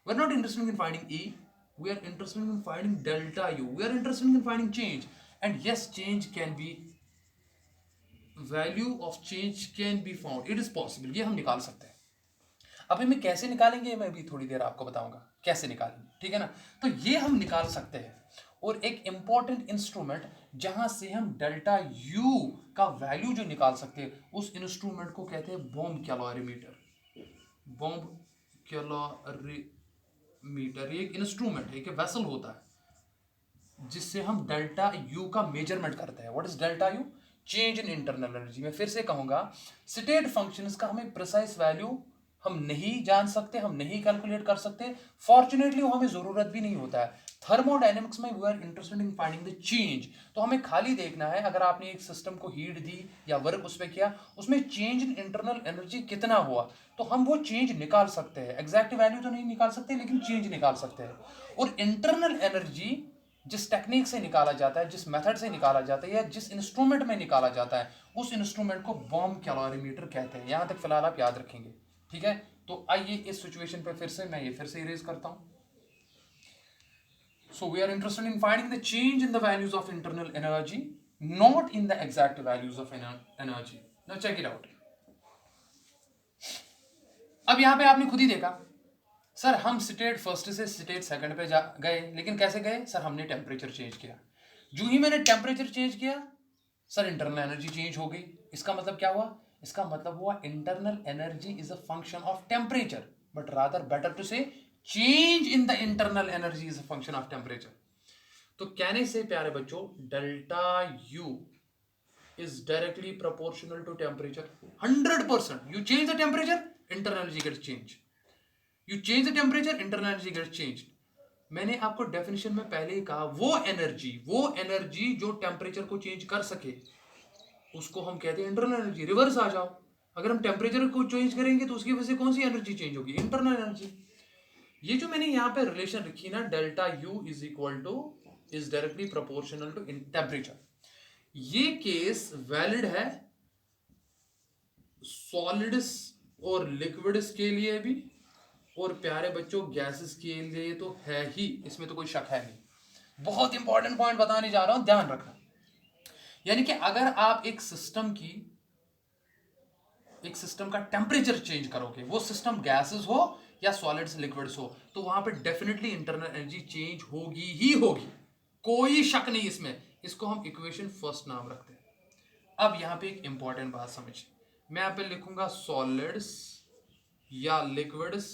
we are not interested in finding e, we are interested in finding delta u, we are interested in finding change. And yes, change can be, value of change can be found, it is possible, ये हम निकाल सकते हैं। अभी मैं कैसे निकालेंगे, मैं भी थोड़ी देर आपको बताऊंगा कैसे निकालेंगे, ठीक है ना? तो ये हम निकाल सकते हैं, और एक इंपॉर्टेंट इंस्ट्रूमेंट जहां से हम डेल्टा यू का वैल्यू जो निकाल सकते हैं, उस इंस्ट्रूमेंट को कहते हैं bomb calorimeter. Bomb calorimeter, meter एक इंस्ट्रूमेंट है, एक वेसल होता है जिससे हम डेल्टा यू का मेजरमेंट करते हैं। What is delta you? Change in internal energy. मैं फिर से कहूंगा, स्टेट फंक्शंस का हमें प्रिसाइज वैल्यू हम नहीं जान सकते, हम नहीं कैलकुलेट कर सकते। फॉर्चुनेटली वो हमें जरूरत भी नहीं होता है। थर्मोडायनेमिक्स में we are interested in finding the change. तो हमें खाली देखना है, अगर आपने एक सिस्टम को हीट दी या वर्क उस पर किया, उसमें चेंज इन इंटरनल एनर्जी कितना हुआ, तो हम वो चेंज निकाल सकते हैं। एग्जैक्ट वैल्यू तो नहीं निकाल सकते, लेकिन चेंज निकाल सकते हैं। और इंटरनल एनर्जी जिस टेक्निक से निकाला जाता है, जिस मेथड से निकाला जाता है, या जिस इंस्ट्रूमेंट में निकाला जाता है, उस इंस्ट्रूमेंट को बॉम्ब कैलोरीमीटर कहते हैं। यहां तक फिलहाल आप याद रखेंगे, ठीक है? तो आइए इस सिचुएशन पे फिर से मैं ये फिर से इरेज करता हूं। So we are interested in finding the change in the values of internal energy, not in the exact values of energy. Now check it out. अब यहां पे आपने खुद ही देखा, सर हम स्टेट फर्स्ट से स्टेट सेकंड पे गए, लेकिन कैसे गए? सर हमने टेम्परेचर चेंज किया। जो ही मैंने टेम्परेचर चेंज किया, सर इंटरनल एनर्जी चेंज हो गई। इसका मतलब क्या हुआ? इसका मतलब हुआ internal energy is a function of temperature, but rather better to say change in the internal energy is a function of temperature. तो कहने से प्यारे बच्चों, delta U is directly proportional to temperature. 100%। You change the temperature, internal energy gets change. You change the temperature, internal energy gets change. मैंने आपको डेफिनेशन में पहले ही कहा, वो एनर्जी जो टेम्परेचर को चेंज कर सके उसको हम कहते हैं इंटरनल एनर्जी। रिवर्स आ जाओ, अगर हम टेम्परेचर को चेंज करेंगे तो उसकी वजह से कौन सी एनर्जी चेंज होगी? Internal energy. ये जो मैंने यहाँ पे रिलेशन रखी ना, delta U is equal to is directly proportional to temperature, ये केस वैलिड है सॉलिड्स और लिक्विड्स के लिए भी, और प्यारे बच्चों गैसेस के लिए तो है ही, इसमें तो कोई शक है नहीं। बहुत इंपॉर्टेंट पॉइंट बताने जा रहा हूं, ध्यान रखना। यानी कि अगर आप एक सिस्टम का टेम्परेचर चेंज करोगे, वो सिस्टम गैसेस हो या सॉलिड्स लिक्विड्स हो, तो वहां पे डेफिनेटली इंटरनल एनर्जी चेंज होगी ही होगी, कोई शक नहीं इसमें। इसको हम इक्वेशन फर्स्ट नाम रखते हैं। अब यहां पे एक इंपॉर्टेंट बात समझिए, मैं यहां पे लिखूंगा सॉलिड्स या लिक्विड्स,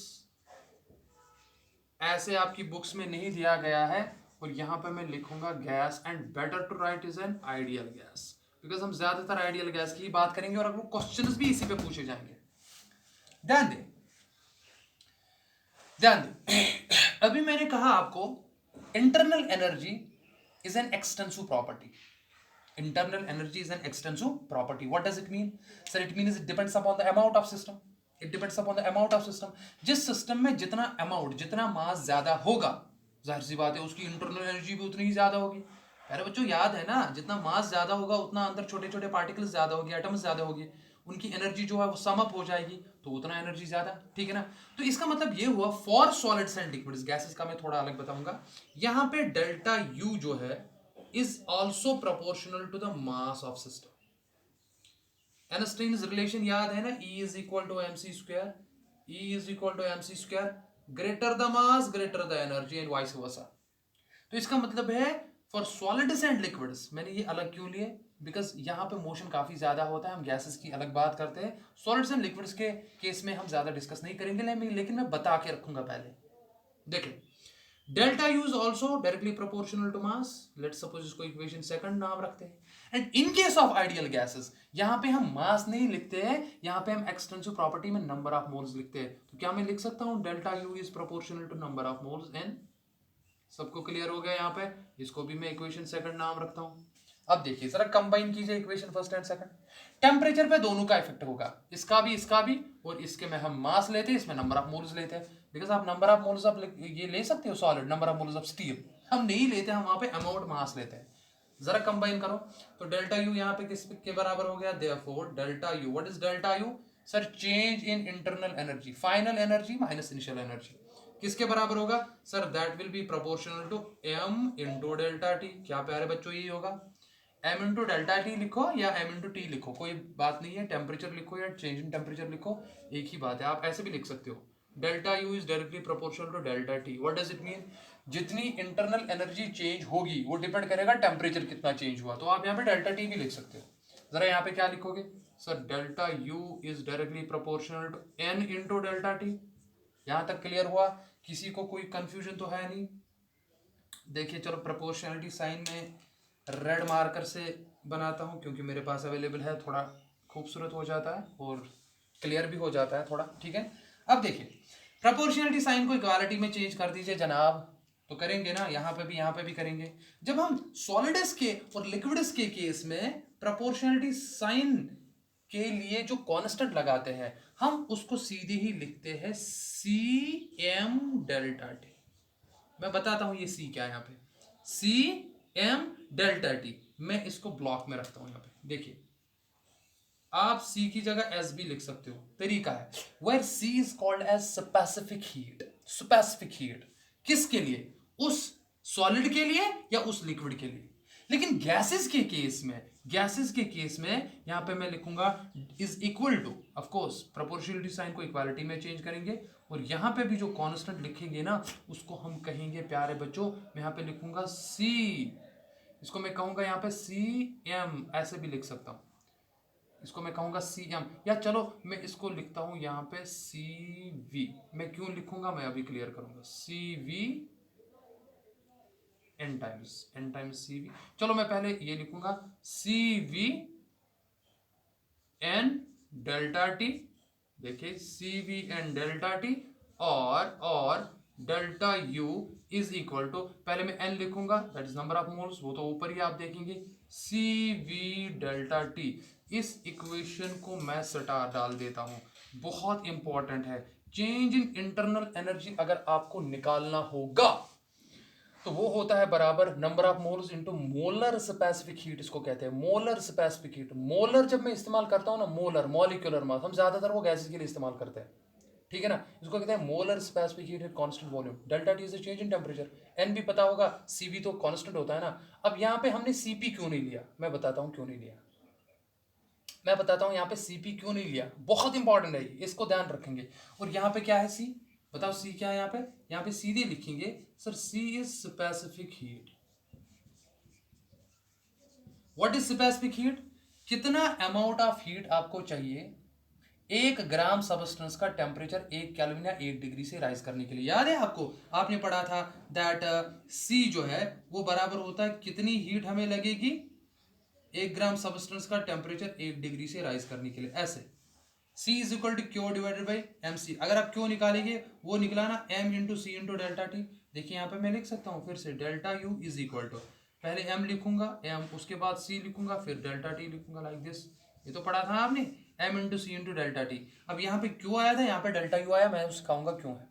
ऐसे आपकी बुक्स में नहीं दिया गया है, और यहां पे मैं लिखूंगा gas, and better to write is an ideal gas, because हम ज्यादातर आइडियल गैस की बात करेंगे और आपको क्वेश्चंस भी इसी पे पूछे जाएंगे। ध्यान दें, अभी मैंने कहा आपको internal energy is an extensive property. Internal energy is an extensive property. What does it mean? Sir, it means it depends upon the amount of system. It depends upon the amount of system. जिस सिस्टम में जितना अमाउंट, जितना मास ज्यादा होगा, जाहिर सी बात है उसकी इंटरनल एनर्जी भी उतनी ही ज्यादा होगी। अरे बच्चों याद है ना, जितना मास ज्यादा होगा उतना अंदर छोटे छोटे पार्टिकल्स ज्यादा होगी, एटम्स ज्यादा होगी, उनकी एनर्जी जो है वो सम अप हो जाएगी, तो उतना एनर्जी ज्यादा, ठीक है ना? तो इसका मतलब ये हुआ for solids and liquids. Gases का मैं थोड़ा अलग बताऊंगा। यहां पे डेल्टा यू जो है is also proportional to the mass of system. Einstein's relation याद है ना, E is equal to mc square, E is equal to mc square, greater the mass greater the energy and vice versa. तो इसका मतलब है फॉर सॉलिड्स एंड लिक्विड्स, मैंने ये अलग क्यों लिए? बिकॉज यहाँ पे मोशन काफी ज्यादा होता है, हम गैसेस की अलग बात करते हैं, सॉलिड्स एंड लिक्विड्स के केस में हम ज्यादा डिस्कस नहीं करेंगे, लेकिन मैं बता के रखूंगा पहले। देखिए, delta U is also directly proportional to mass. Let's suppose इसको इक्वेशन सेकंड नाम रखते हैं। And in case of ideal gases, यहां पे हम मास नहीं लिखते हैं, यहां पे हम एक्सटेंसिव प्रॉपर्टी में नंबर ऑफ मोल्स लिखते हैं। तो क्या मैं लिख सकता हूं delta U is proportional to number of moles N? सबको क्लियर हो गया यहाँ पे? इसको भी मैं इक्वेशन सेकंड नाम रखता हूं। अब देखिए जरा कंबाइन कीजिए equation first and second. Temperature पे दोनों का इफेक्ट होगा, इसका भी, और इसके में हम मास लेते हैं, इसमें नंबर ऑफ मोल्स लेते हैं। बिकॉज आप नंबर ऑफ मोल्स आप ये ले सकते हो solid, number of moles of steel हम नहीं लेते, हम वहां पे अमाउंट मास लेते हैं। जरा कंबाइन करो, तो डेल्टा यू यहाँ पे किस के बराबर हो गया? Therefore delta U, what is delta U? Sir change in internal energy, final energy minus initial energy, किसके बराबर होगा? Sir that will be proportional to M into delta T. क्या प्यारे बच्चों यही होगा? एम इंटू डेल्टा टी लिखो या एम इंटू टी लिखो, कोई बात नहीं है, टेम्परेचर लिखो या चेंज इन टेम्परेचर लिखो, एक ही बात है। आप ऐसे भी लिख सकते हो, delta U is directly proportional to delta T. What does it mean? जितनी इंटरनल एनर्जी चेंज होगी वो डिपेंड करेगा टेम्परेचर कितना चेंज हुआ। तो आप यहाँ पे डेल्टा टी भी लिख सकते हो। जरा यहाँ पे क्या लिखोगे? Sir delta U is directly proportional to N into delta T. यहां तक क्लियर हुआ किसी को कोई कंफ्यूजन तो है नहीं? देखिए चलो प्रोपोर्शनलिटी साइन में रेड मार्कर से बनाता हूँ क्योंकि मेरे पास अवेलेबल है, थोड़ा खूबसूरत हो जाता है और क्लियर भी हो जाता है थोड़ा, ठीक है। अब देखिए प्रोपोर्शनलिटी साइन को इक्वालिटी में चेंज कर दीजिए जनाब, तो करेंगे ना, यहाँ पे भी करेंगे। जब हम सॉलिड्स के और लिक्विड्स के केस में प्रोपोर्शनलिटी साइन के लिए जो कांस्टेंट लगाते हैं हम उसको सीधे ही लिखते हैं सी एम डेल्टा टी। मैं बताता हूं ये सी क्या है, यहाँ पे सी एम डेल्टा टी, मैं इसको ब्लॉक में रखता हूं यहाँ पे। देखिए आप सी की जगह एस भी लिख सकते हो, तरीका है। Where C is called as specific heat. Specific heat किसके लिए? उस सॉलिड के लिए या उस लिक्विड के लिए। लेकिन गैसेस के केस में, गैसेस के केस में यहां पे मैं लिखूंगा is equal to, of course proportionality sign को इक्वालिटी में चेंज करेंगे और यहां पे भी जो कांस्टेंट लिखेंगे ना उसको हम कहेंगे प्यारे बच्चों, मैं यहां पे लिखूंगा सी, इसको मैं कहूंगा यहां पे सी एम, ऐसे भी लिख सकता हूं, इसको मैं कहूंगा सी एम, या चलो मैं इसको लिखता हूं यहां पे सी वी। मैं क्यों लिखूंगा मैं अभी क्लियर करूंगा, C V N times C V. चलो मैं पहले ये लिखूंगा C V N delta T. देखिए C V N delta T और delta U is equal to, पहले मैं एन लिखूंगा that is number of moles, वो तो ऊपर ही आप देखेंगे, सी वी डेल्टा टी। इस इक्वेशन को मैं सटा डाल देता हूं, बहुत इंपॉर्टेंट है। चेंज इन इंटरनल एनर्जी अगर आपको निकालना होगा तो वो होता है बराबर number of moles into molar specific heat, इसको कहते हैं मोलर स्पेसिफिक हीट। मोलर जब मैं इस्तेमाल करता हूं ना, मोलर मॉलिक्यूलर मास, हम ज्यादातर वो गैसेस के लिए इस्तेमाल करते हैं, ठीक है ना। इसको कहते हैं molar specific heat at constant volume. Delta T is the change in temperature. N भी पता होगा, सी भी तो कांस्टेंट होता है ना। अब यहाँ पे हमने सीपी क्यों नहीं लिया, मैं बताता हूँ क्यों नहीं लिया, मैं बताता हूँ यहाँ पे सीपी क्यों नहीं लिया, बहुत इंपॉर्टेंट है, इसको ध्यान रखेंगे। और यहाँ पे क्या है सी, बताओ सी क्या है यहाँ पे सीधे लिखेंगे sir C is specific heat. What is specific heat? कितना अमाउंट ऑफ हीट आपको चाहिए 1 ग्राम सबस्टेंस का टेम्परेचर 1 केल्विन या 1 डिग्री से राइज करने के लिए। याद है आपको, आपने पढ़ा था दैट सी जो है वो बराबर होता है कितनी हीट हमें लगेगी 1 ग्राम सबस्टेंस का टेम्परेचर 1 डिग्री से राइज करने के लिए। ऐसे C is equal to Q divided by M C. अगर आप क्यों निकालेंगे वो निकला ना M into C into delta T. देखिए यहाँ पे मैं लिख सकता हूँ फिर से delta U is equal to, पहले एम लिखूंगा एम, उसके बाद सी लिखूंगा, फिर डेल्टा टी लिखूंगा लाइक दिस। ये तो पढ़ा था आपने, M into C into delta T. अब यहाँ पे क्यों आया था, यहाँ पे डेल्टा यू आया, मैं उसको कहूंगा क्यों है,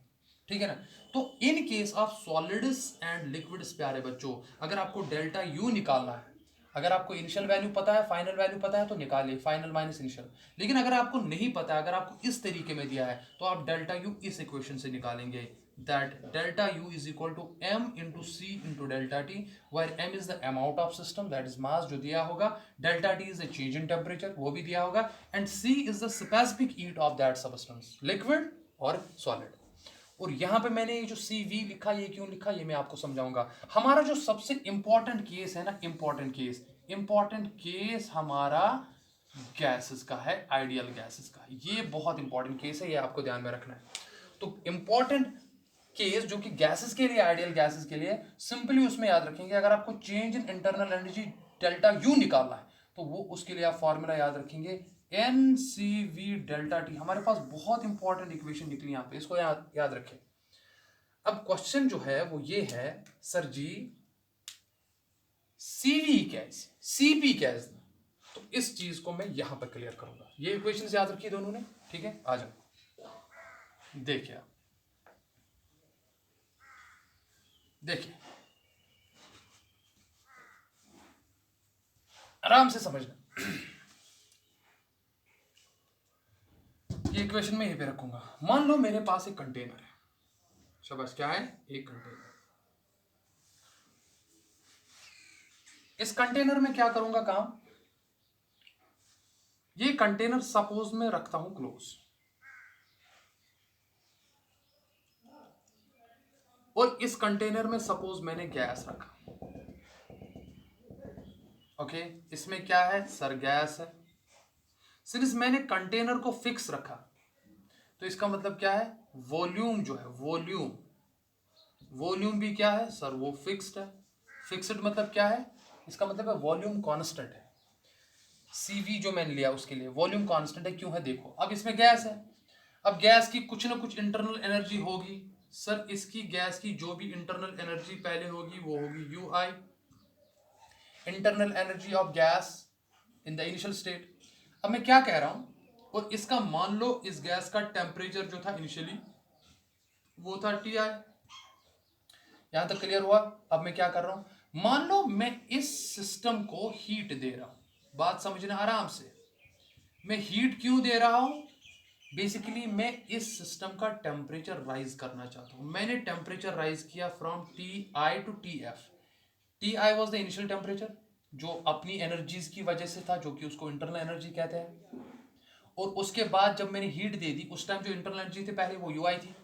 ठीक है ना। तो इन case of solids and liquids प्यारे बच्चों, अगर आपको डेल्टा यू निकालना है, अगर आपको इनिशियल वैल्यू पता है, फाइनल वैल्यू पता है तो निकालिए, फाइनल माइनस इनिशियल। लेकिन अगर आपको नहीं पता है, अगर आपको इस तरीके में दिया है तो आप डेल्टा यू इस इक्वेशन से निकालेंगे, that delta U is equal to M into C into delta T, where M is the amount of system that is mass जो दिया होगा, delta T is the change in temperature वो भी दिया होगा, and C is the specific heat of that substance, liquid और सॉलिड। और यहां पे मैंने ये जो सी वी लिखा, ये क्यों लिखा ये मैं आपको समझाऊंगा। हमारा जो सबसे इंपॉर्टेंट केस है ना, इंपॉर्टेंट केस हमारा गैसेस का है, आइडियल गैसेस का। ये बहुत इंपॉर्टेंट केस है, ये आपको ध्यान में रखना है। तो इंपॉर्टेंट केस जो कि गैसेस के लिए, आइडियल गैसेस के लिए, सिंपली उसमें याद रखेंगे अगर आपको change in internal energy delta U निकालना है तो वो उसके लिए आप फॉर्मूला याद रखेंगे N C V delta T. हमारे पास बहुत इंपॉर्टेंट इक्वेशन निकली यहाँ पे, इसको याद रखें। अब क्वेश्चन जो है वो ये है सर जी सीवी क्या है, सीपी क्या है, तो इस चीज को मैं यहां पर क्लियर करूंगा। ये इक्वेशन याद रखिए दोनों ने, ठीक है। आ जाओ देखिए, देखिए आराम से समझना। ये इक्वेशन में यहीं पे रखूंगा। मान लो मेरे पास एक कंटेनर है, शाबाश, क्या है, एक कंटेनर। इस कंटेनर में क्या करूंगा काम, ये कंटेनर सपोज में रखता हूं क्लोज, और इस कंटेनर में सपोज मैंने गैस रखा, ओके। इसमें क्या है सर, गैस है। सिंस मैंने कंटेनर को फिक्स रखा तो इसका मतलब क्या है, वॉल्यूम जो है, वॉल्यूम वॉल्यूम भी क्या है सर, वो फिक्स्ड है। फिक्स्ड मतलब क्या है, इसका मतलब है वॉल्यूम कांस्टेंट है। CV जो मैंने लिया उसके लिए वॉल्यूम कांस्टेंट है, क्यों है देखो। अब इसमें गैस है, अब गैस की कुछ ना कुछ इंटरनल एनर्जी होगी सर। इसकी गैस की जो भी इंटरनल एनर्जी पहले होगी वो होगी UI, internal energy of gas in the initial state. अब मैं क्या कह रहा हूं, और इसका मान लो इस गैस का टेम्परेचर जो था इनिशियली वो था TI। यहां तक क्लियर हुआ। अब मैं क्या कर रहा हूं, मान लो मैं इस सिस्टम को हीट दे रहा हूं, बात समझना आराम से। मैं हीट क्यों दे रहा हूं, बेसिकली मैं इस सिस्टम का टेम्परेचर राइज करना चाहता हूं। मैंने टेम्परेचर राइज किया from TI to TF। TI was the initial temperature जो अपनी एनर्जीज की वजह से था, जो कि उसको इंटरनल एनर्जी कहते हैं। और उसके बाद जब मैंने हीट दे दी, उस टाइम जो इंटरनल एनर्जी थी पहले वो UI थी।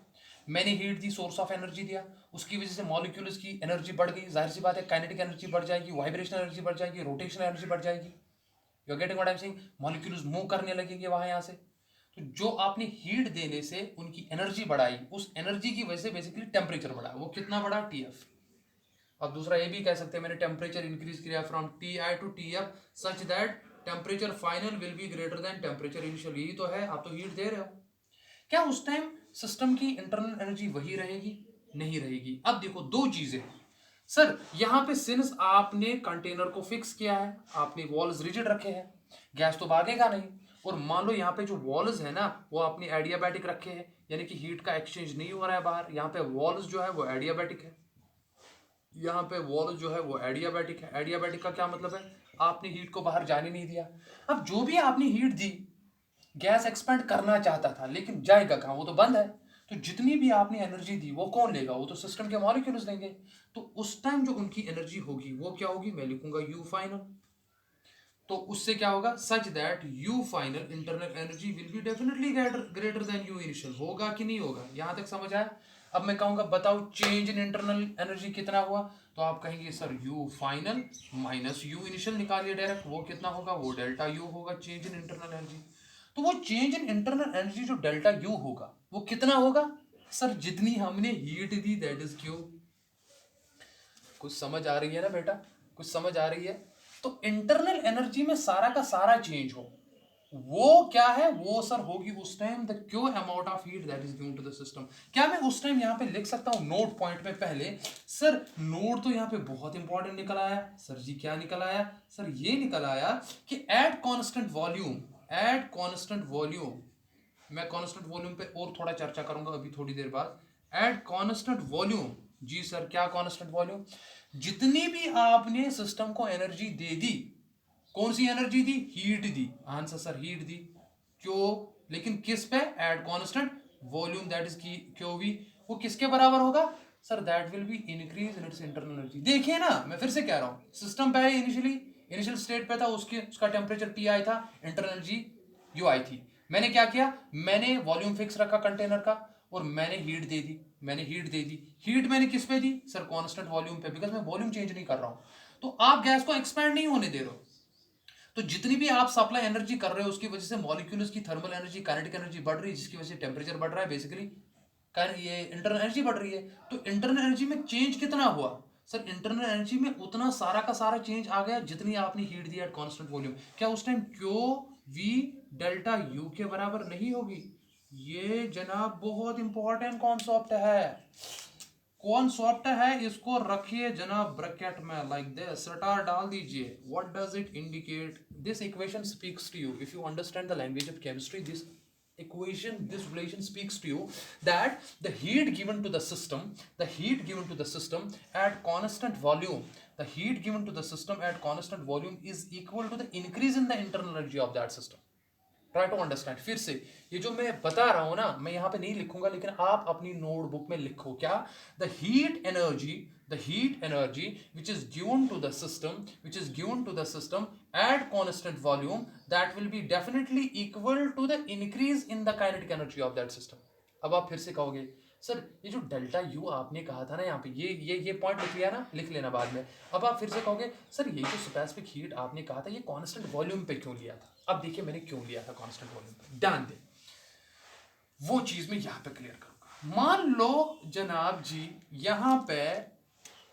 मैंने heat the, source of energy दिया, उसकी वजह से मॉलिक्यूल्स की एनर्जी बढ़ गई। जाहिर सी बात है काइनेटिक एनर्जी बढ़ जाएगी, वाइब्रेशनल एनर्जी बढ़ जाएगी, रोटेशनल एनर्जी बढ़ जाएगी। You are getting what I am saying. Molecules move करने लगेंगे वहां यहां से। तो जो आपने हीट देने से उनकी एनर्जी बढ़ाई, उस एनर्जी की वजह से बेसिकली टेम्परेचर बढ़ा। वो कितना बढ़ा, TF। अब दूसरा ये भी कह सकते हैं मैंने टेम्परेचर इंक्रीज किया from TI to TF such that temperature final will be greater than temperature initial. यही तो है, आप तो हीट दे रहे हो। क्या उस टाइम सिस्टम की इंटरनल एनर्जी वही रहेगी, नहीं रहेगी। अब देखो दो चीजें सर, यहां पे सिंस आपने कंटेनर को फिक्स किया है, आपने वॉल्स रिजिड रखे हैं, गैस तो भागेगा नहीं। और मान लो यहाँ पे जो वॉल्स है ना वो आपने एडियाबैटिक रखे हैं, यानी कि हीट का एक्सचेंज नहीं हो रहा है बाहर। यहाँ पे वॉल्स जो है वो एडियाबैटिक है, यहाँ पे वॉल्स जो है वो एडियाबैटिक है। एडियाबैटिक का क्या मतलब है, आपने हीट को बाहर जाने नहीं दिया। अब जो भी आपने हीट दी, गैस एक्सपेंड करना चाहता था लेकिन जाएगा कहाँ, वो तो बंद है। तो जितनी भी आपने एनर्जी दी वो कौन लेगा, वो तो सिस्टम के मॉलिक्यूल्स देंगे। तो उस टाइम जो उनकी एनर्जी होगी वो क्या होगी, मैं लिखूंगा U फाइनल। तो उससे क्या होगा, such that U final internal energy will be definitely greater than U initial. होगा कि नहीं होगा, यहां तक समझ आया। अब मैं कहूंगा बताओ चेंज इन इंटरनल एनर्जी कितना हुआ, तो आप कहेंगे sir U final minus U initial निकालिए डायरेक्ट, वो कितना होगा, वो डेल्टा U होगा चेंज इन इंटरनल एनर्जी। तो वो चेंज इन इंटरनल एनर्जी जो डेल्टा U होगा वो कितना होगा सर, जितनी हमने heat the that is Q। कुछ समझ आ रही है ना बेटा, कुछ समझ आ रही है। तो इंटरनल एनर्जी में सारा का सारा चेंज हो, वो क्या है, वो सर होगी उस time the Q amount of heat that is given to the system. क्या मैं उस टाइम यहां पे लिख सकता हूं नोट पॉइंट में पहले, सर नोट तो यहां पे बहुत इंपॉर्टेंट निकल आया। सर जी क्या निकल आया, सर ये निकल आया कि at constant volume, at constant volume, मैं कांस्टेंट वॉल्यूम पे और थोड़ा चर्चा करूंगा अभी थोड़ी देर बाद। एट कांस्टेंट वॉल्यूम, जी सर क्या कांस्टेंट वॉल्यूम, जितनी भी आपने सिस्टम को एनर्जी दे दी, कौन सी एनर्जी दी, हीट दी, आंसर सर हीट दी। क्यों, लेकिन किस पे, at constant volume that is Q V. वो किसके बराबर होगा sir, that will be increase in it's internal energy. देखिए ना मैं फिर से कह रहा हूं, सिस्टम पे इनिशियली इनिशियल स्टेट पे था, उसका टेम्परेचर TI था, इंटरनल एनर्जी UI थी। मैंने क्या किया, मैंने वॉल्यूम फिक्स रखा कंटेनर का और मैंने हीट दे दी, मैंने हीट दे दी। हीट मैंने किस पे दी सर, कांस्टेंट वॉल्यूम पे, बिकॉज मैं वॉल्यूम चेंज नहीं कर रहा हूं। तो आप गैस को एक्सपैंड नहीं होने दे रहे हो। तो जितनी भी आप सप्लाई एनर्जी कर रहे हो उसकी वजह से मॉलिक्यूल्स की थर्मल एनर्जी, काइनेटिक एनर्जी बढ़ रही है, जिसकी वजह से टेम्परेचर बढ़ रहा है, बेसिकली ये इंटरनल एनर्जी बढ़ रही है। तो इंटरनल एनर्जी में चेंज कितना हुआ सर, इंटरनल एनर्जी में उतना सारा का सारा चेंज आ गया जितनी आपने heat the at constant volume. क्या उस time Q we delta U के बराबर नहीं होगी। ये जनाब बहुत इंपॉर्टेंट कॉन्सेप्ट है, कॉन्सेप्ट है, इसको रखिए जनाब ब्रैकेट में लाइक दिस, स्टार डाल दीजिए। What does it indicate, this equation speaks to you, if you understand the language of chemistry, this equation, this relation speaks to you that the heat given to the system, the heat given to the system at constant volume, the heat given to the system at constant volume is equal to the increase in the internal energy of that system. Try to understand. फिर से ये जो मैं बता रहा हूं ना, मैं यहां पे नहीं लिखूंगा लेकिन आप अपनी नोटबुक में लिखो क्या, the heat energy, the heat energy which is given to the system, which is given to the system at constant volume, that will be definitely equal to the increase in the kinetic energy of that system. अब आप फिर से कहोगे सर ये जो डेल्टा यू आपने कहा था ना यहाँ पे, ये पॉइंट लिख लिया ना, लिख लेना बाद में। अब आप फिर से कहोगे सर ये जो स्पेसिफिक हीट आपने कहा था ये कांस्टेंट वॉल्यूम पे क्यों लिया था। अब देखिए मैंने क्यों लिया था कांस्टेंट वॉल्यूम पे, ध्यान दें, वो चीज मैं यहाँ पे क्लियर करूंगा। मान लो जनाब जी यहाँ पे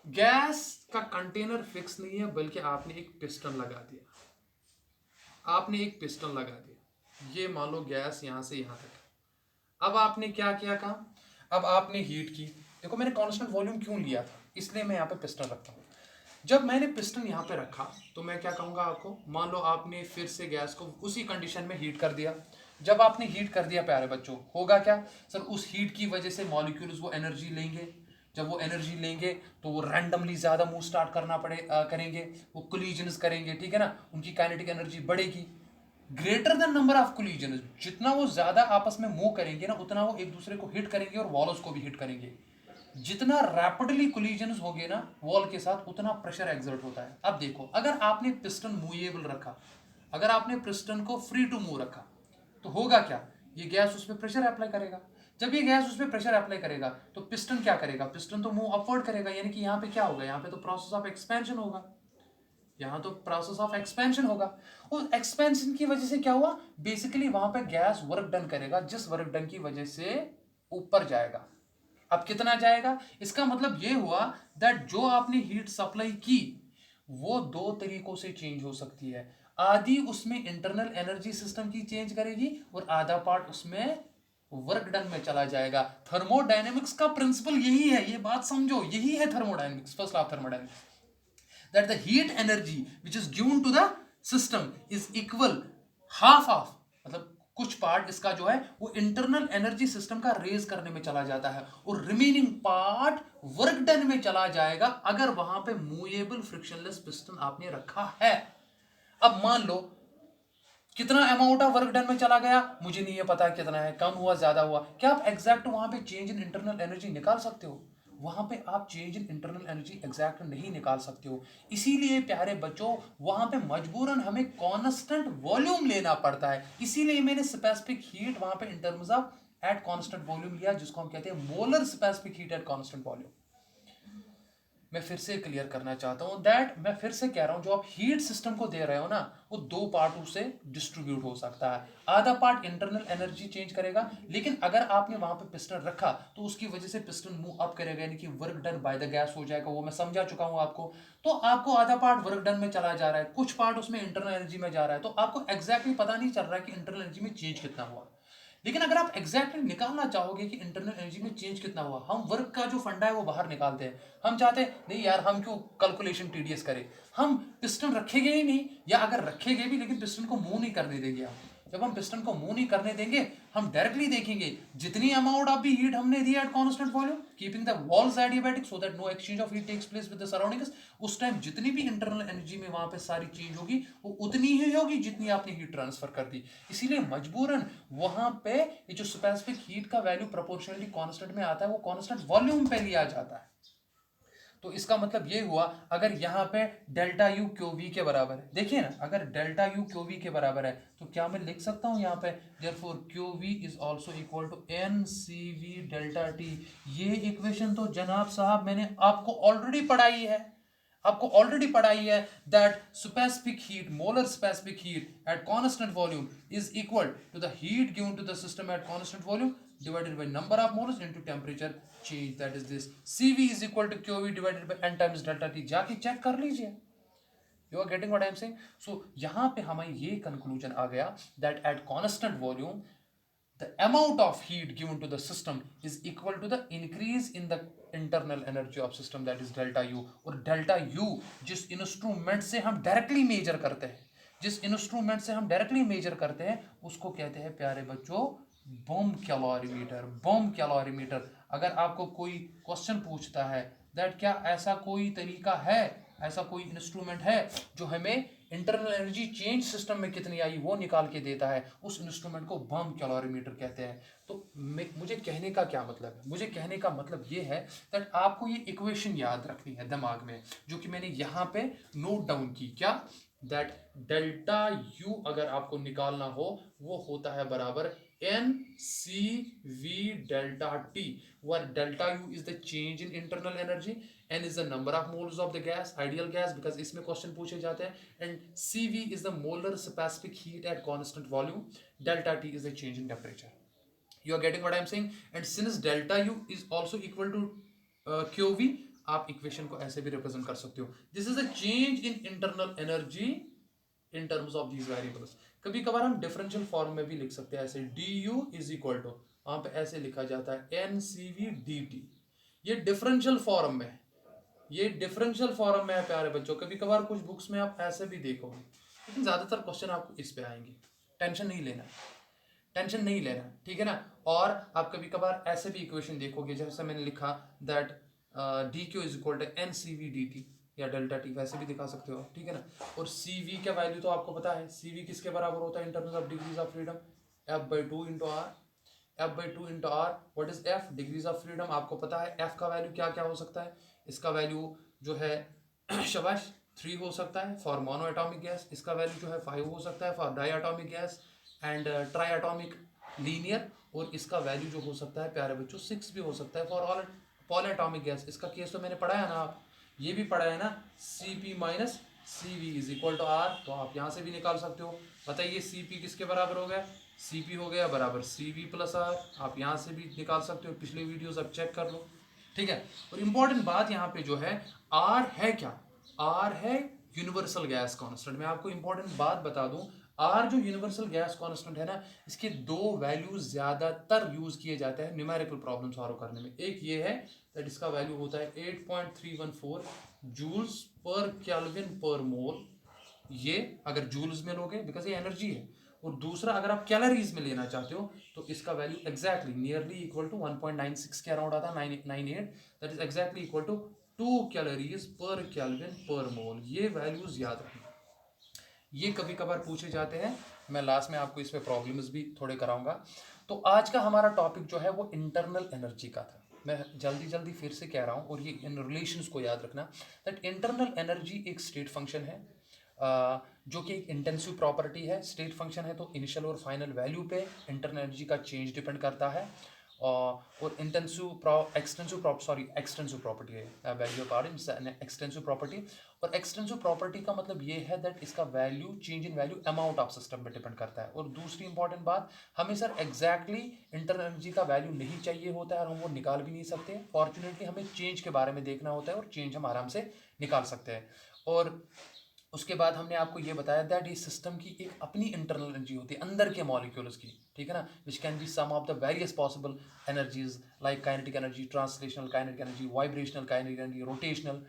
गैस का कंटेनर फिक्स नहीं है, बल्कि आपने एक पिस्टन लगा दिया। आपने एक पिस्टन लगा दिया, ये मान लो गैस यहाँ से यहाँ तक। अब आपने क्या किया काम, अब आपने हीट की। देखो मैंने कांस्टेंट वॉल्यूम क्यों लिया था, इसलिए मैं यहाँ पे पिस्टन रखता हूँ। जब मैंने पिस्टन यहाँ पे रखा तो मैं क्या कहूँगा आपको, मान लो आपने फिर से गैस को उसी कंडीशन में हीट कर दिया। जब आपने हीट कर दिया प्यारे बच्चों, होगा क्या सर, उस हीट की वजह से मॉलिक्यूल्स वो एनर्जी लेंगे। जब वो एनर्जी लेंगे तो वो रैंडमली ज़्यादा मूव स्टार्ट करेंगे, वो कोलिजन्स करेंगे, ठीक है ना, उनकी काइनेटिक एनर्जी बढ़ेगी। Greater than number of collision, जितना वो ज्यादा आपस में मूव करेंगे ना, उतना वो एक दूसरे को हिट करेंगे और वॉल्स को भी हिट करेंगे। जितना रैपिडली कोलिजन होंगे ना वॉल के साथ, उतना प्रेशर एक्सर्ट होता है। अब देखो, अगर आपने पिस्टन मूवेबल रखा, अगर आपने पिस्टन को फ्री टू मूव रखा, तो होगा क्या, ये गैस उस पर प्रेशर अप्लाई करेगा। जब ये गैस उस पर प्रेशर अप्लाई करेगा तो पिस्टन क्या करेगा, पिस्टन तो मूव अपवर्ड करेगा, यानी कि यहाँ पे क्या होगा, यहाँ पे तो प्रोसेस ऑफ एक्सपेंशन होगा, यहाँ तो प्रोसेस ऑफ एक्सपेंशन होगा। उस एक्सपेंशन की वजह से क्या हुआ, बेसिकली वहां पे गैस वर्क डन करेगा, जिस वर्क डन की वजह से ऊपर जाएगा। अब कितना जाएगा, इसका मतलब ये हुआ दैट जो आपने हीट सप्लाई की वो दो तरीकों से चेंज हो सकती है। आधी उसमें इंटरनल एनर्जी सिस्टम की चेंज करेगी और आधा पार्ट उसमें वर्क डन में चला जाएगा। थर्मोडायनेमिक्स का प्रिंसिपल यही है, ये बात समझो, यही है thermodynamics, first law of thermodynamics, that the heat energy which is given to the system is equal half of, मतलब कुछ पार्ट इसका जो है वो इंटरनल एनर्जी सिस्टम का रेज करने में चला जाता है और रिमेनिंग पार्ट वर्क डन में चला जाएगा, अगर वहां पे मूवेबल फ्रिक्शनलेस पिस्टन आपने रखा है। अब मान लो कितना अमाउंट ऑफ वर्क डन में चला गया, मुझे नहीं ये पता कितना है, कम हुआ ज्यादा हुआ, क्या आप एग्जैक्ट वहां पे चेंज इन इंटरनल एनर्जी निकाल सकते हो, वहां पे आप change in internal energy exact नहीं निकाल सकते हो। इसीलिए प्यारे बच्चों वहां पे मजबूरन हमें कांस्टेंट वॉल्यूम लेना पड़ता है। इसीलिए मैंने स्पेसिफिक हीट वहां पे इन terms of eight constant volume लिया, जिसको हम कहते हैं molar specific heat at constant volume. मैं फिर से क्लियर करना चाहता हूं दैट, मैं फिर से कह रहा हूं, जो आप हीट सिस्टम को दे रहे हो ना, वो दो पार्टों से डिस्ट्रीब्यूट हो सकता है। आधा पार्ट इंटरनल एनर्जी चेंज करेगा, लेकिन अगर आपने वहां पे पिस्टन रखा तो उसकी वजह से पिस्टन मूव अप करेगा, यानी कि work done by the gas हो जाएगा, वो मैं समझा चुका हूं आपको। तो आपको आधा पार्ट वर्क डन में चला जा रहा है, कुछ पार्ट उसमें इंटरनल एनर्जी में जा रहा है, तो आपको एग्जैक्टली पता नहीं चल रहा है कि इंटरनल एनर्जी में चेंज कितना हुआ। लेकिन अगर आप एग्जैक्टली निकालना चाहोगे कि इंटरनल एनर्जी में चेंज कितना हुआ, हम वर्क का जो फंडा है वो बाहर निकालते हैं। हम चाहते हैं नहीं यार, हम क्यों कैलकुलेशन टीडीएस करें, हम पिस्टन रखेंगे ही नहीं, या अगर रखेंगे भी लेकिन पिस्टन को मूव नहीं करने देंगे हम। जब हम पिस्टन को मूव नहीं करने देंगे, हम डायरेक्टली देखेंगे जितनी अमाउंट ऑफ दी हीट हमने दी at constant volume, keeping the walls adiabatic so that no exchange of heat takes place with the surroundings, उस टाइम जितनी भी इंटरनल एनर्जी में वहां पे सारी चेंज होगी वो उतनी ही होगी जितनी आपने हीट ट्रांसफर कर दी। इसीलिए मजबूरन वहां पे ये जो स्पेसिफिक हीट का वैल्यू प्रोपोर्शनली कांस्टेंट में आता है, वो कांस्टेंट वॉल्यूम पे लिया जाता है। तो इसका मतलब ये हुआ, अगर यहाँ पे डेल्टा यू क्यू वी के बराबर है, देखिए ना, अगर डेल्टा यू क्यू वी के बराबर है तो क्या मैं लिख सकता हूँ यहाँ पे therefore Q V is also equal to N C V delta T. ये इक्वेशन तो जनाब साहब मैंने आपको ऑलरेडी पढ़ाई है, that specific heat, molar specific heat at constant volume is equal to the heat given to the system at constant volume divided by number of moles into temperature change, that is this CV is equal to QV divided by N times delta T। जाके चेक कर लीजिए, you are getting what I am saying। so यहाँ पे हमें ये conclusion आ गया that at constant volume the amount of heat given to the system is equal to the increase in the internal energy of system, that is delta U। और delta U जिस इंस्ट्रूमेंट से हम डायरेक्टली मेजर करते हैं, उसको कहते हैं प्यारे बच्चों बम कैलोरीमीटर। अगर आपको कोई क्वेश्चन पूछता है दैट क्या ऐसा कोई तरीका है, ऐसा कोई इंस्ट्रूमेंट है जो हमें इंटरनल एनर्जी चेंज सिस्टम में कितनी आई वो निकाल के देता है, उस इंस्ट्रूमेंट को बम कैलोरीमीटर कहते हैं। तो मुझे कहने का क्या मतलब है, मुझे कहने का मतलब ये है दैट आपको ये इक्वेशन याद रखनी है दिमाग में, जो कि मैंने यहाँ पे नोट डाउन की, क्या दैट डेल्टा यू अगर आपको निकालना हो वो होता है बराबर N C V delta T, where delta U is the change in internal energy, N is the number of moles of the gas, ideal gas, because इसमें क्वेश्चन पूछे जाते हैं, and CV is the molar specific heat at constant volume, delta T is the change in temperature। You are getting what I am saying? And since delta u is also equal to qv, आप इक्वेशन को ऐसे भी रिप्रेजेंट कर सकते हो. This is a change in internal energy in terms of these variables. कभी कभार हम डिफरेंशियल फॉर्म में भी लिख सकते हैं ऐसे, du इज इक्वल टू, वहां पे ऐसे लिखा जाता है ncv dt. ये डिफरेंशियल फॉर्म में, ये डिफरेंशियल फॉर्म में है प्यारे बच्चों. कभी कभार कुछ बुक्स में आप ऐसे भी देखोगे, लेकिन ज्यादातर क्वेश्चन आपको इस पे आएंगे. टेंशन नहीं लेना, टेंशन नहीं लेना, ठीक है ना. और आप कभी कभार ऐसे भी इक्वेशन देखोगे, जैसे मैंने लिखा that D Q is equal to N C V D T या डेल्टा टी, वैसे भी दिखा सकते हो, ठीक है ना. और सी वी का वैल्यू तो आपको पता है, सी वी किसके बराबर होता है in terms of degrees of freedom, F by two into R. F by two into R, what is F, degrees of freedom. आपको पता है एफ का वैल्यू क्या क्या हो सकता है. इसका वैल्यू जो है शबाश 3 हो सकता है फॉर मोनो एटॉमिक गैस. इसका वैल्यू जो है 5 हो सकता है for di atomic gas and tri atomic linear. और इसका वैल्यू जो हो सकता है प्यारे बच्चों 6 भी हो सकता है for all poly atomic gas. इसका केस तो मैंने पढ़ा है ना, आप ये भी पढ़ा है ना, C P minus C V is equal to R. तो आप यहाँ से भी निकाल सकते हो. बताइए सी पी किसके बराबर हो गया, सी पी हो गया बराबर सी वी प्लस आर. आप यहाँ से भी निकाल सकते हो, पिछले वीडियोस आप चेक कर लो, ठीक है. और इंपॉर्टेंट बात यहाँ पे जो है, आर है क्या, आर है यूनिवर्सल गैस कांस्टेंट. मैं आपको इंपॉर्टेंट बात बता दूं, आर जो यूनिवर्सल गैस कांस्टेंट है ना, इसके दो वैल्यूज ज्यादातर यूज किए जाते हैं न्यूमेरिकल प्रॉब्लम सॉल्व करने में. एक ये है दैट इसका वैल्यू होता है 8.314 joules per kelvin per mole. ये अगर जूल्स में लोगे बिकॉज ये एनर्जी है. और दूसरा अगर आप कैलोरीज में लेना चाहते हो तो इसका value exactly nearly equal to 1.96 के अराउंड आता है, 998. That is exactly equal to 2 calories per kelvin per mole. ये वैल्यूज याद रखना, ये कभी कभार पूछे जाते हैं. मैं लास्ट में आपको इस पे प्रॉब्लम्स भी थोड़े कराऊंगा. तो आज का हमारा टॉपिक जो है वो इंटरनल एनर्जी का था. मैं जल्दी जल्दी फिर से कह रहा हूँ, और ये इन रिलेशंस को याद रखना दैट इंटरनल एनर्जी एक स्टेट फंक्शन है, जो कि एक इंटेंसिव प्रॉपर्टी है. स्टेट फंक्शन है तो इनिशियल और फाइनल वैल्यू पे इंटरनल एनर्जी का चेंज डिपेंड करता है. और एक्सटेंसिव प्रॉपर्टी है, एक्सटेंसिव प्रॉपर्टी. और एक्सटेंसिव प्रॉपर्टी का मतलब ये है दैट इसका value, change in value amount of system पे डिपेंड करता है. और दूसरी इंपॉर्टेंट बात, हमें सर एग्जैक्टली इंटरनल एनर्जी का वैल्यू नहीं चाहिए होता है और हम वो निकाल भी नहीं सकते. फॉर्चुनेटली हमें चेंज के बारे में देखना होता है और चेंज हम आराम से निकाल सकते हैं. और उसके बाद हमने आपको ये बताया दैट ये सिस्टम की एक अपनी इंटरनल एनर्जी होती है अंदर के मॉलिक्यूल्स की, ठीक है ना, which can be sum of the various possible energies like kinetic energy, translational kinetic energy, vibrational kinetic energy, rotational,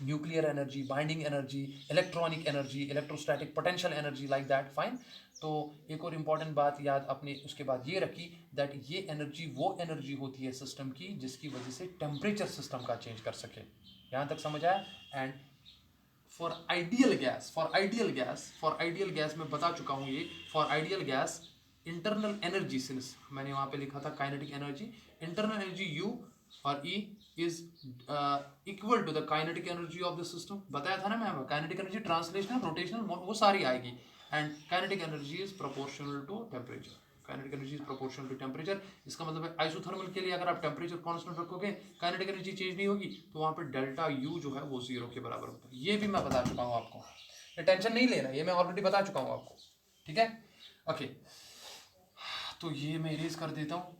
nuclear energy, binding energy, electronic energy, electrostatic potential energy, like that. Fine. तो एक और इम्पॉर्टेंट बात याद अपने उसके बाद ये रखी दैट ये एनर्जी वो एनर्जी होती है सिस्टम की जिसकी वजह से टेम्परेचर सिस्टम का चेंज कर सके. यहाँ तक समझ आया. एंड फॉर आइडियल गैस मैं बता चुका हूँ ये. For ideal gas internal energy, since मैंने वहाँ पे लिखा था kinetic energy, internal energy U और E is equal to the kinetic energy of the system. बताया था ना ma'am, kinetic energy translational, rotational, वो सारी आएगी. And kinetic energy is proportional to temperature. Kinetic energy is proportional to temperature. इसका मतलब है आइसोथर्मल के लिए अगर आप टेम्परेचर कांस्टेंट रखोगे, काइनेटिक एनर्जी चेंज नहीं होगी, तो वहाँ पे डेल्टा U जो है वो 0 के बराबर होता है. ये भी मैं बता चुका हूँ आपको, ये टेंशन नहीं लेना, ये मैं ऑलरेडी बता चुका हूँ आपको, ठीक है. ओके, तो ये मैं इरेज कर देता हूँ,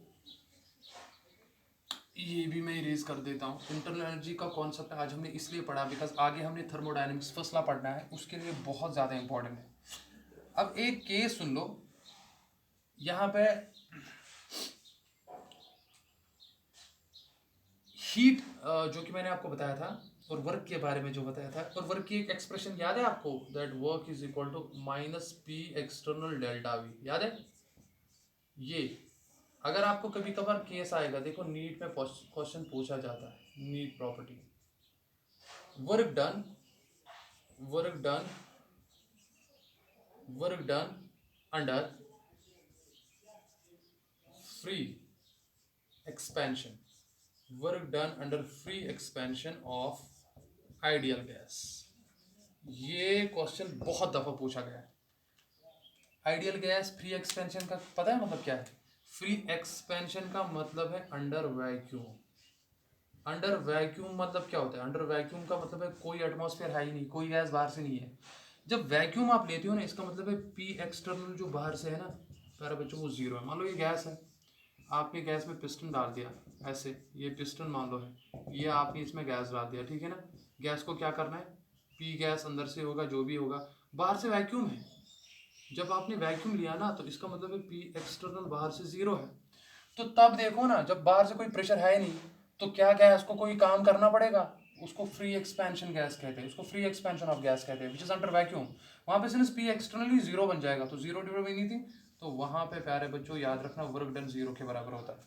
ये भी मैं इरेज कर देता हूँ. इंटरनल एनर्जी का कॉन्सेप्ट आज हमने इसलिए पढ़ा बिकॉज आगे हमने थर्मोडायनेमिक्स फसला पढ़ना है, उसके लिए बहुत ज़्यादा इंपॉर्टेंट है. अब एक केस सुन लो, यहाँ पे हीट जो कि मैंने आपको बताया था, और वर्क के बारे में जो बताया था, और वर्क की एक एक्सप्रेशन याद है आपको, that work is equal to minus P external delta V. याद है ये? अगर आपको कभी कभार केस आएगा, देखो नीट में क्वेश्चन पूछा जाता है, NEET property, work done under free expansion of ideal gas. ये क्वेश्चन बहुत दफा पूछा गया है. आइडियल गैस फ्री एक्सपेंशन का पता है मतलब क्या है? फ्री एक्सपेंशन का मतलब है अंडर वैक्यूम. अंडर वैक्यूम मतलब क्या होता है? अंडर वैक्यूम का मतलब है कोई एटमॉस्फेयर है ही नहीं, कोई गैस बाहर से नहीं है. जब वैक्यूम आप लेते हो ना, इसका मतलब है पी एक्सटर्नल जो बाहर से है ना प्यारे बच्चों वो 0 है. मान लो ये गैस है, आपने गैस में पिस्टन डाल दिया, ऐसे ये पिस्टन मान लो है, ये आपने इसमें गैस डाल दिया, ठीक है ना। गैस को क्या करना है, पी गैस अंदर से होगा, जो भी होगा, बाहर से वैक्यूम है। जब आपने वैक्यूम लिया ना तो इसका मतलब है पी एक्सटर्नल बाहर से 0 है। तो तब देखो ना, जब बाहर से कोई प्रेशर है नहीं तो क्या गैस को कोई काम करना पड़ेगा, उसको फ्री एक्सपेंशन गैस कहते हैं, उसको फ्री एक्सपेंशन ऑफ गैस कहते हैं, विच इज अंडर वैक्यूम। वहां पे सिंस पी एक्सटर्नली 0 बन जाएगा, तो 0 डिवाइड बाई नहीं थी, तो वहां पे प्यारे बच्चों याद रखना वर्क डन 0 के बराबर होता है।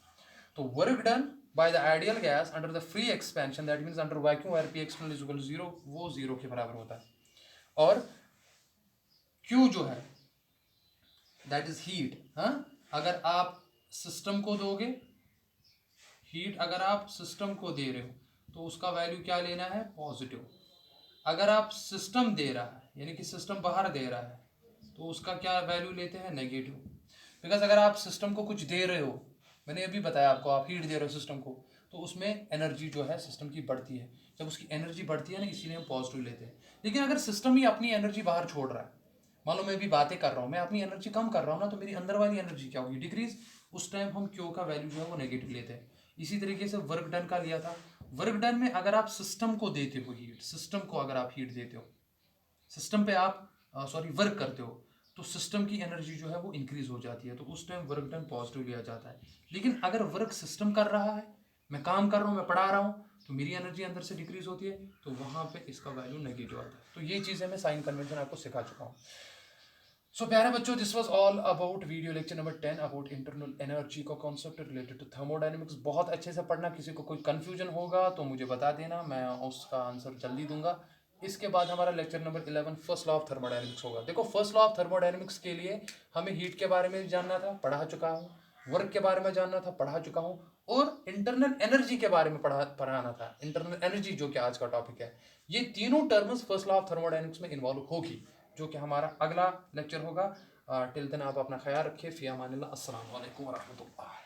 तो work done by the ideal gas under the free expansion, that means under vacuum where P external is equal to 0, वो 0 के बराबर होता है। और Q जो है दैट इज हीट। हाँ, अगर आप सिस्टम को दोगे हीट, अगर आप सिस्टम को दे रहे हो तो उसका वैल्यू क्या लेना है, पॉजिटिव। अगर आप सिस्टम दे रहा है यानी कि सिस्टम बाहर दे रहा है तो उसका क्या वैल्यू लेते हैं, नेगेटिव। बिकॉज अगर आप सिस्टम को कुछ दे रहे हो, मैंने अभी बताया आपको, आप हीट दे रहे हो सिस्टम को, तो उसमें एनर्जी जो है सिस्टम की बढ़ती है। जब उसकी एनर्जी बढ़ती है ना, इसीलिए हम पॉजिटिव लेते हैं। लेकिन अगर सिस्टम ही अपनी एनर्जी बाहर छोड़ रहा है, मान लो मैं भी बातें कर रहा हूँ, मैं अपनी एनर्जी कम कर रहा हूँ ना, तो मेरी अंदर वाली एनर्जी क्या होगी, डिक्रीज। उस टाइम हम क्यू का वैल्यू जो है वो नेगेटिव लेते हैं। इसी तरीके से वर्क डन का लिया था। वर्क डन में अगर आप सिस्टम को देते हो हीट, सिस्टम को अगर आप हीट देते हो, सिस्टम पे आप वर्क करते हो, तो सिस्टम की एनर्जी जो है वो इंक्रीज हो जाती है, तो उस टाइम वर्क डन पॉजिटिव लिया जाता है। लेकिन अगर वर्क सिस्टम कर रहा है, मैं काम कर रहा हूँ, मैं पढ़ा रहा हूँ, तो मेरी एनर्जी अंदर से डिक्रीज होती है, तो वहां पे इसका वैल्यू नेगेटिव आता है। तो ये चीज़ें मैं साइन कन्वेंशन आपको सिखा चुका हूँ। सो प्यारे बच्चों, this was all about video lecture number 10 about internal energy का कॉन्सेप्ट रिलेटेड टू थर्मोडायनेमिक्स। बहुत अच्छे से पढ़ना, किसी को कोई कंफ्यूजन होगा तो मुझे बता देना, मैं उसका आंसर जल्दी दूंगा। इसके बाद हमारा lecture number 11 first law of thermodynamics होगा। देखो, फर्स्ट लॉ ऑफ थर्मोडायनेमिक्स के लिए हमें हीट के बारे में जानना था, पढ़ा चुका हूँ, वर्क के बारे में जानना था, पढ़ा चुका हूँ, और इंटरनल एनर्जी के बारे में पढ़ाना था, इंटरनल एनर्जी जो कि आज का टॉपिक है। ये तीनों terms first law of thermodynamics में इन्वॉल्व होगी, जो कि हमारा अगला लेक्चर होगा। टिल देन आप अपना ख्याल रखिए। फ़ी अमानिल्लाह। अस्सलाम वालेकुम व रहमतुल्लाह।